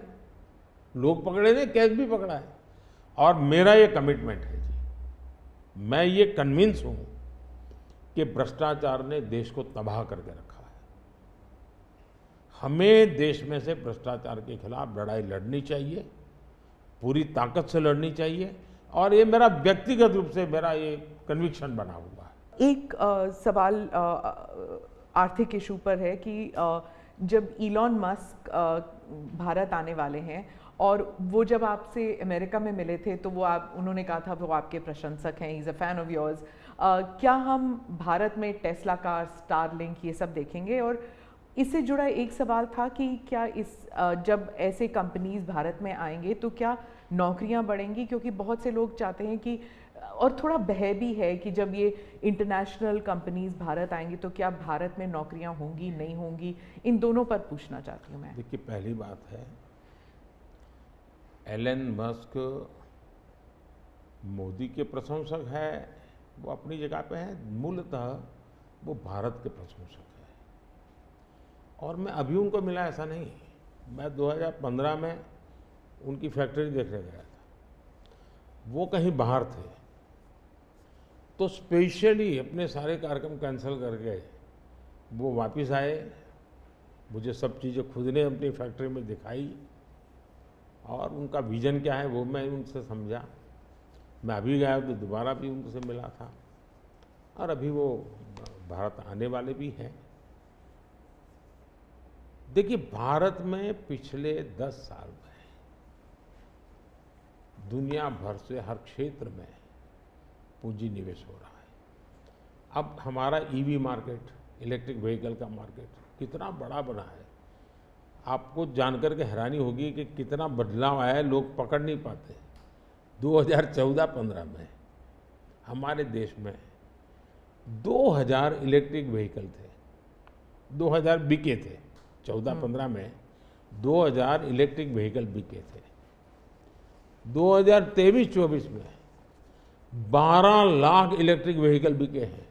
लोग पकड़े नहीं, कैश भी पकड़ा है। और मेरा ये कमिटमेंट है जी, मैं ये कन्विंस हूं कि भ्रष्टाचार ने देश को तबाह करके रखा है। हमें देश में से भ्रष्टाचार के खिलाफ लड़ाई लड़नी चाहिए, पूरी ताकत से लड़नी चाहिए, और ये मेरा व्यक्तिगत रूप से मेरा ये कन्विक्शन बना हुआ है। एक सवाल आर्थिक इशू पर है कि जब इलॉन मस्क भारत आने वाले हैं और वो जब आपसे अमेरिका में मिले थे तो उन्होंने कहा था वो आपके प्रशंसक हैं, he is a fan of yours. क्या हम भारत में टेस्ला कार, स्टारलिंक ये सब देखेंगे? और इससे जुड़ा एक सवाल था कि क्या जब ऐसे कंपनीज भारत में आएंगे तो क्या नौकरियां बढ़ेंगी? क्योंकि बहुत से लोग चाहते हैं कि, और थोड़ा भय भी है कि जब ये इंटरनेशनल कंपनीज भारत आएंगी तो क्या भारत में नौकरियां होंगी, नहीं होंगी? इन दोनों पर पूछना चाहती हूँ मैं। देखिए, पहली बात है, एलन मस्क मोदी के प्रशंसक है, वो अपनी जगह पे है, मूलतः वो भारत के प्रशंसक है। और मैं अभी उनको मिला ऐसा नहीं, मैं 2015 में उनकी फैक्ट्री देखने गया था, वो कहीं बाहर थे, तो स्पेशली अपने सारे कार्यक्रम कैंसिल करके वो वापस आए, मुझे सब चीज़ें खुद ने अपनी फैक्ट्री में दिखाई और उनका विजन क्या है वो मैं उनसे समझा। मैं अभी गया तो दोबारा भी उनसे मिला था और अभी वो भारत आने वाले भी हैं। देखिए, भारत में पिछले 10 साल में दुनिया भर से हर क्षेत्र में पूंजी निवेश हो रहा है। अब हमारा ईवी मार्केट, इलेक्ट्रिक व्हीकल का मार्केट कितना बड़ा बना है, आपको जानकर के हैरानी होगी कि कितना बदलाव आया है, लोग पकड़ नहीं पाते। 2014-15 में हमारे देश में 2000 इलेक्ट्रिक व्हीकल थे, 2000 बिके थे। 14-15 में 2000 इलेक्ट्रिक व्हीकल बिके थे। 2023-24 में 12 लाख इलेक्ट्रिक व्हीकल बिके हैं।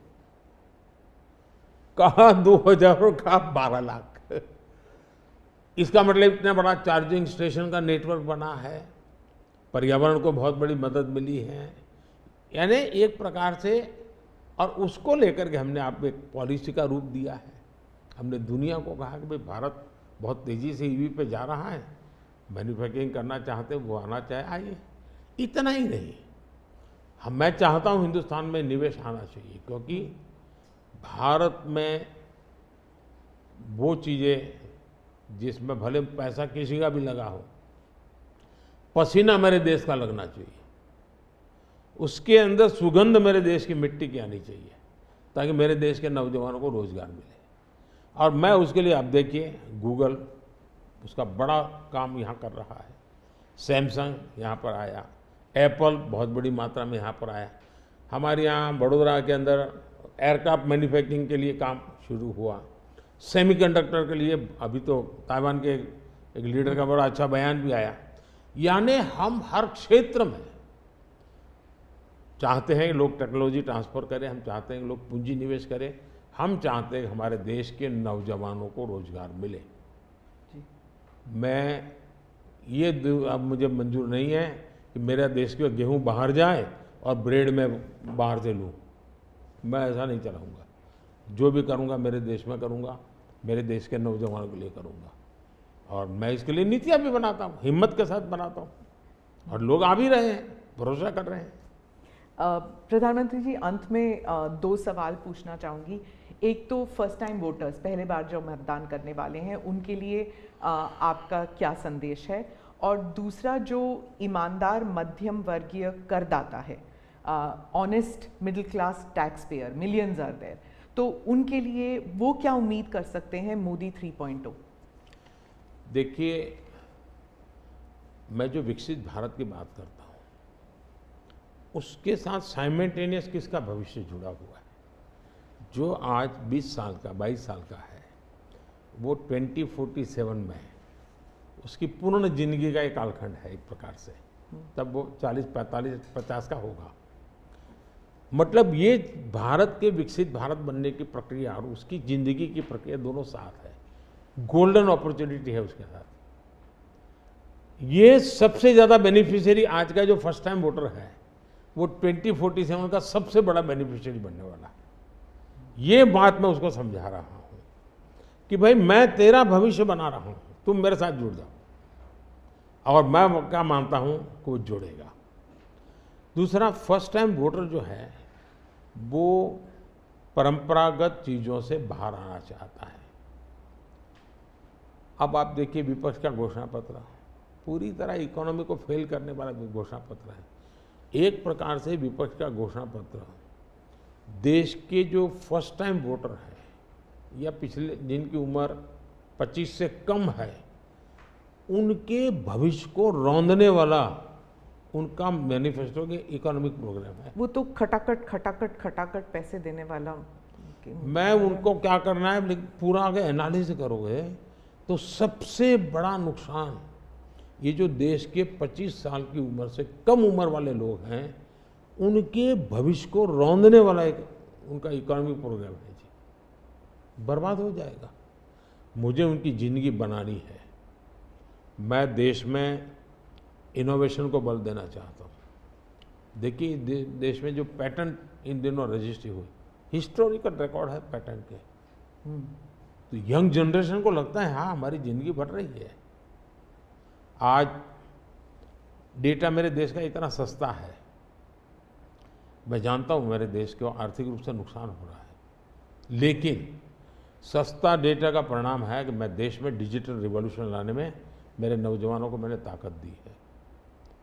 कहा 2000 और कहा 12 लाख। इसका मतलब इतना बड़ा चार्जिंग स्टेशन का नेटवर्क बना है, पर्यावरण को बहुत बड़ी मदद मिली है। यानी एक प्रकार से, और उसको लेकर के हमने आप एक पॉलिसी का रूप दिया है। हमने दुनिया को कहा कि भाई भारत बहुत तेज़ी से ईवी पे जा रहा है, मैन्युफैक्चरिंग करना चाहते वो आना चाहे आइए। इतना ही नहीं, मैं चाहता हूँ हिंदुस्तान में निवेश आना चाहिए, क्योंकि भारत में वो चीज़ें जिसमें भले पैसा किसी का भी लगा हो, पसीना मेरे देश का लगना चाहिए, उसके अंदर सुगंध मेरे देश की मिट्टी की आनी चाहिए, ताकि मेरे देश के नौजवानों को रोजगार मिले। और मैं उसके लिए, आप देखिए, गूगल उसका बड़ा काम यहाँ कर रहा है, सैमसंग यहाँ पर आया, एप्पल बहुत बड़ी मात्रा में यहाँ पर आया। हमारे यहाँ बड़ोदरा के अंदर एयरक्राफ्ट मैन्युफैक्चरिंग के लिए काम शुरू हुआ, सेमीकंडक्टर के लिए अभी तो ताइवान के एक लीडर का बड़ा अच्छा बयान भी आया। यानी हम हर क्षेत्र में चाहते हैं कि लोग टेक्नोलॉजी ट्रांसफ़र करें, हम चाहते हैं कि लोग पूंजी निवेश करें, हम चाहते हैं कि हमारे देश के नौजवानों को रोजगार मिले। मैं ये अब मुझे मंजूर नहीं है कि मेरा देश के गेहूं बाहर जाए और ब्रेड में बाहर से लूँ। मैं ऐसा नहीं चलाऊँगा। जो भी करूँगा मेरे देश में करूँगा, मेरे देश के नौजवानों के लिए करूँगा, और मैं इसके लिए नीतियाँ भी बनाता हूँ, हिम्मत के साथ बनाता हूँ, और लोग आ भी रहे हैं, भरोसा कर रहे हैं। प्रधानमंत्री जी, अंत में 2 सवाल पूछना चाहूँगी। एक तो फर्स्ट टाइम वोटर्स, पहले बार जो मतदान करने वाले हैं, उनके लिए आपका क्या संदेश है? और दूसरा, जो ईमानदार मध्यम वर्गीय करदाता है, honest middle class tax payer, millions are there, तो उनके लिए वो क्या उम्मीद कर सकते हैं मोदी 3.0? देखिए, मैं जो विकसित भारत की बात करता हूँ, उसके साथ साइमल्टेनियस किसका भविष्य जुड़ा हुआ है? जो आज 20 साल का, 22 साल का है, वो 2047 में है, उसकी पूर्ण जिंदगी का एक कालखंड है एक प्रकार से, तब वो 40, 45, 50 का होगा। मतलब ये भारत के विकसित भारत बनने की प्रक्रिया और उसकी जिंदगी की प्रक्रिया दोनों साथ है, गोल्डन अपॉर्चुनिटी है उसके साथ। ये सबसे ज़्यादा बेनिफिशियरी आज का जो फर्स्ट टाइम वोटर है, वो 2047 का सबसे बड़ा बेनिफिशियरी बनने वाला है। ये बात मैं उसको समझा रहा हूँ कि भाई मैं तेरा भविष्य बना रहा हूँ, तुम मेरे साथ जुड़ जाओ। और मैं क्या मानता हूँ कि वो जुड़ेगा। दूसरा, फर्स्ट टाइम वोटर जो है वो परंपरागत चीज़ों से बाहर आना चाहता है। अब आप देखिए विपक्ष का घोषणा पत्र पूरी तरह इकोनॉमी को फेल करने वाला घोषणा पत्र है। एक प्रकार से विपक्ष का घोषणा पत्र देश के जो फर्स्ट टाइम वोटर हैं या पिछले जिनकी उम्र 25 से कम है, उनके भविष्य को रौंदने वाला उनका मैनिफेस्टो के इकोनॉमिक प्रोग्राम है। वो तो खटाखट खटाखट खटाखट पैसे देने वाला। मैं उनको क्या करना है, लेकिन पूरा अगर एनालिसिस करोगे तो सबसे बड़ा नुकसान ये जो देश के 25 साल की उम्र से कम उम्र वाले लोग हैं, उनके भविष्य को रौंदने वाला एक उनका इकोनॉमिक प्रोग्राम है जी। बर्बाद हो जाएगा। मुझे उनकी ज़िंदगी बनानी है। मैं देश में इनोवेशन को बल देना चाहता हूँ। देखिए देश में जो पैटेंट इन दिनों रजिस्ट्री हुई, हिस्टोरिकल रिकॉर्ड है पैटेंट के। तो यंग जनरेशन को लगता है हाँ हमारी ज़िंदगी बढ़ रही है। आज डेटा मेरे देश का इतना सस्ता है, मैं जानता हूँ मेरे देश को आर्थिक रूप से नुकसान हो रहा है, लेकिन सस्ता डेटा का परिणाम है कि मैं देश में डिजिटल रिवॉल्यूशन लाने में मेरे नौजवानों को मैंने ताकत दी है।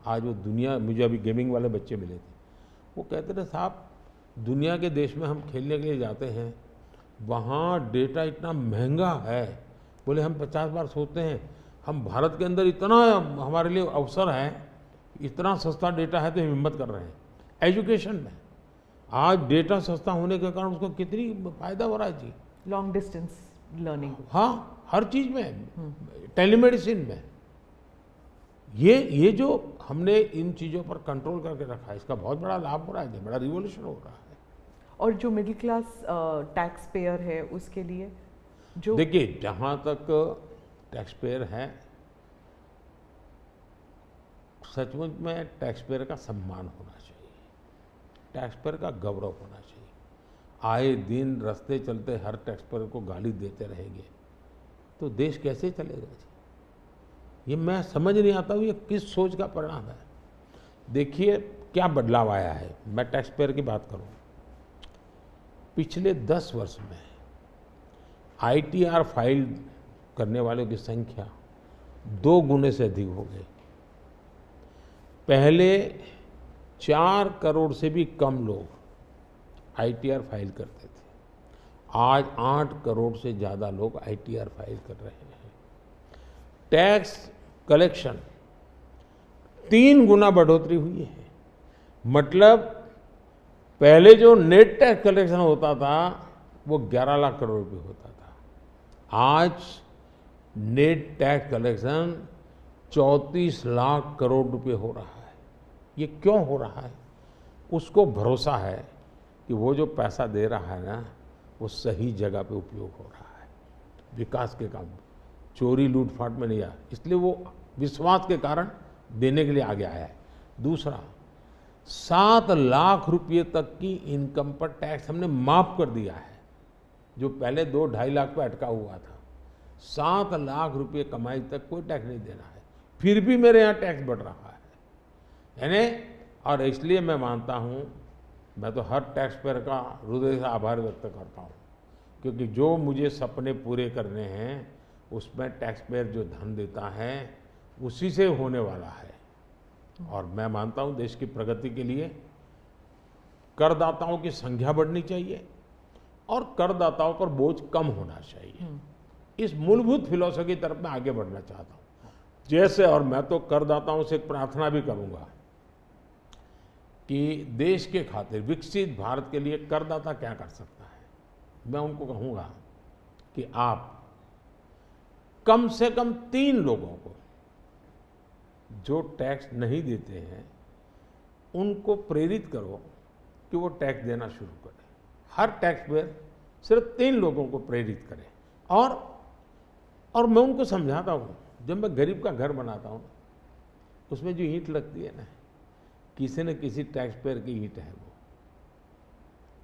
आज वो दुनिया, मुझे अभी गेमिंग वाले बच्चे मिले थे, वो कहते थे साहब दुनिया के देश में हम खेलने के लिए जाते हैं, वहाँ डेटा इतना महंगा है। बोले हम 50 बार सोचते हैं, हम भारत के अंदर इतना हमारे लिए अवसर है, इतना सस्ता डेटा है तो हम हिम्मत कर रहे हैं। एजुकेशन में आज डेटा सस्ता होने के कारण उसको कितनी फायदा हो रहा है जी। लॉन्ग डिस्टेंस लर्निंग, हाँ हर चीज़ में, टेलीमेडिसिन में। ये जो हमने इन चीज़ों पर कंट्रोल करके रखा है, इसका बहुत बड़ा लाभ हो रहा है, बड़ा रिवॉल्यूशन हो रहा है। और जो मिडिल क्लास टैक्स पेयर है उसके लिए जो देखिए जहाँ तक टैक्स पेयर है, सचमुच में टैक्स पेयर का सम्मान होना चाहिए, टैक्स पेयर का गौरव होना चाहिए। आए दिन रास्ते चलते हर टैक्स पेयर को गाली देते रहेंगे तो देश कैसे चलेगा जी। ये मैं समझ नहीं आता हूँ ये किस सोच का परिणाम है। देखिए क्या बदलाव आया है। मैं टैक्स पेयर की बात करूँ, पिछले 10 वर्ष में ITR फाइल करने वालों की संख्या 2 गुने से अधिक हो गई। पहले 4 करोड़ से भी कम लोग ITR फाइल करते थे, आज 8 करोड़ से ज़्यादा लोग ITR फाइल कर रहे हैं। टैक्स कलेक्शन 3 गुना बढ़ोतरी हुई है। मतलब पहले जो नेट टैक्स कलेक्शन होता था वो 11 लाख करोड़ रुपए होता था, आज net tax collection 34 lakh crore रुपए हो रहा है। ये क्यों हो रहा है? उसको भरोसा है कि वो जो पैसा दे रहा है ना, वो सही जगह पे उपयोग हो रहा है, विकास के काम, चोरी लूटफाट में नहीं आया, इसलिए वो विश्वास के कारण देने के लिए आगे आया है। दूसरा, 7 लाख रुपये तक की इनकम पर टैक्स हमने माफ कर दिया है, जो पहले 2-2.5 लाख पे अटका हुआ था। 7 लाख रुपये कमाई तक कोई टैक्स नहीं देना है, फिर भी मेरे यहाँ टैक्स बढ़ रहा है। यानी, और इसलिए मैं मानता हूँ, मैं तो हर टैक्स पेयर का हृदय से आभार व्यक्त करता हूँ, क्योंकि जो मुझे सपने पूरे करने हैं उसमें टैक्स पेयर जो धन देता है उसी से होने वाला है। और मैं मानता हूँ देश की प्रगति के लिए करदाताओं की संख्या बढ़नी चाहिए और करदाताओं पर बोझ कम होना चाहिए। इस मूलभूत फिलॉसफी की तरफ मैं आगे बढ़ना चाहता हूँ। जैसे, और मैं तो करदाताओं से एक प्रार्थना भी करूँगा कि देश के खातिर, विकसित भारत के लिए करदाता क्या कर सकता है। मैं उनको कहूँगा कि आप कम से कम 3 लोगों को जो टैक्स नहीं देते हैं उनको प्रेरित करो कि वो टैक्स देना शुरू करें। हर टैक्स पेयर सिर्फ 3 लोगों को प्रेरित करें। और मैं उनको समझाता हूँ, जब मैं गरीब का घर बनाता हूँ उसमें जो ईंट लगती है ना, किसी न किसी टैक्स पेयर की ईंट है वो,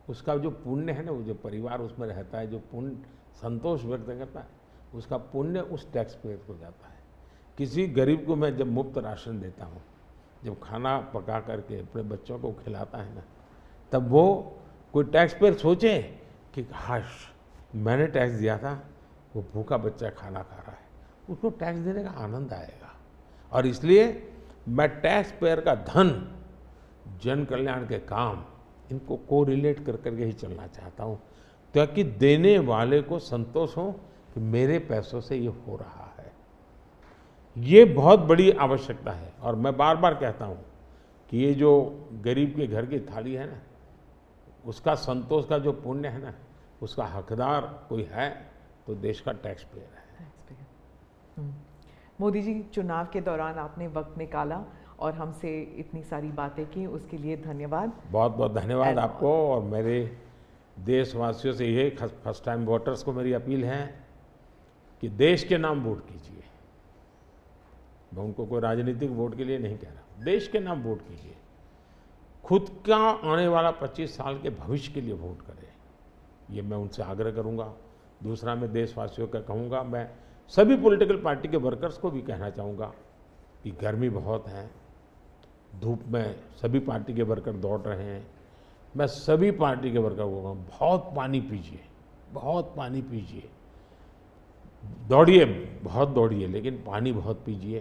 उसका जो पुण्य है ना, वो जो परिवार उसमें रहता है, जो पुण्य संतोष व्यक्त करता है, उसका पुण्य उस टैक्स पेयर को जाता है। किसी गरीब को मैं जब मुफ्त राशन देता हूँ, जब खाना पका करके अपने बच्चों को खिलाता है ना, तब वो कोई टैक्स पेयर सोचे कि हाश मैंने टैक्स दिया था, वो भूखा बच्चा खाना खा रहा है, उसको टैक्स देने का आनंद आएगा। और इसलिए मैं टैक्स पेयर का धन, जन कल्याण के काम, इनको को रिलेट कर करके ही चलना चाहता हूँ, ताकि देने वाले को संतोष हो कि मेरे पैसों से ये हो रहा है। ये बहुत बड़ी आवश्यकता है। और मैं बार बार कहता हूँ कि ये जो गरीब के घर की थाली है ना, उसका संतोष का जो पुण्य है ना, उसका हकदार कोई है तो देश का टैक्स पेयर है। मोदी जी, चुनाव के दौरान आपने वक्त निकाला और हमसे इतनी सारी बातें की, उसके लिए धन्यवाद। बहुत बहुत धन्यवाद आपको। और मेरे देशवासियों से ये फर्स्ट टाइम वोटर्स को मेरी अपील है कि देश के नाम वोट कीजिए। मैं उनको कोई राजनीतिक वोट के लिए नहीं कह रहा, देश के नाम वोट कीजिए। खुद का आने वाला 25 साल के भविष्य के लिए वोट करें, ये मैं उनसे आग्रह करूंगा। दूसरा, मैं देशवासियों का कहूँगा, मैं सभी पॉलिटिकल पार्टी के वर्कर्स को भी कहना चाहूँगा कि गर्मी बहुत है, धूप में सभी पार्टी के वर्कर दौड़ रहे हैं। मैं सभी पार्टी के वर्कर को कहूँगा, बहुत पानी पीजिए, बहुत पानी पीजिए, दौड़िए, बहुत दौड़िए, लेकिन पानी बहुत पीजिए,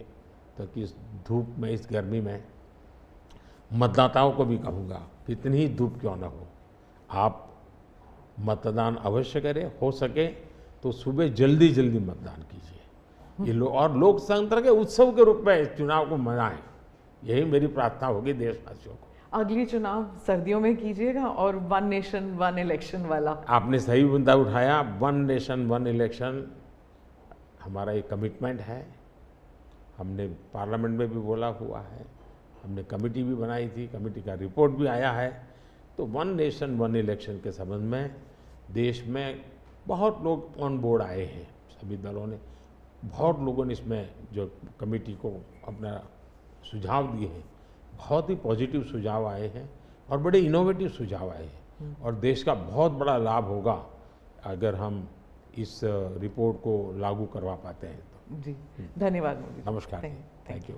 ताकि इस धूप में, इस गर्मी में मतदाताओं को भी कहूँगा कि इतनी ही धूप क्यों ना हो, आप मतदान अवश्य करें। हो सके तो सुबह जल्दी जल्दी मतदान कीजिए। ये और लोकतंत्र के उत्सव के रूप में चुनाव को मनाएं, यही मेरी प्रार्थना होगी देशवासियों को। अगली चुनाव सर्दियों में कीजिएगा और 1 नेशन 1 इलेक्शन वाला। आपने सही मुद्दा उठाया। 1 नेशन 1 इलेक्शन हमारा एक कमिटमेंट है। हमने पार्लियामेंट में भी बोला हुआ है, हमने कमेटी भी बनाई थी, कमेटी का रिपोर्ट भी आया है। तो 1 नेशन 1 इलेक्शन के संबंध में देश में बहुत लोग ऑन बोर्ड आए हैं, सभी दलों ने, बहुत लोगों ने इसमें जो कमेटी को अपना सुझाव दिए हैं, बहुत ही पॉजिटिव सुझाव आए हैं और बड़े इनोवेटिव सुझाव आए हैं। और देश का बहुत बड़ा लाभ होगा अगर हम इस रिपोर्ट को लागू करवा पाते हैं तो। जी, धन्यवाद मोदी। नमस्कार, थैंक यू।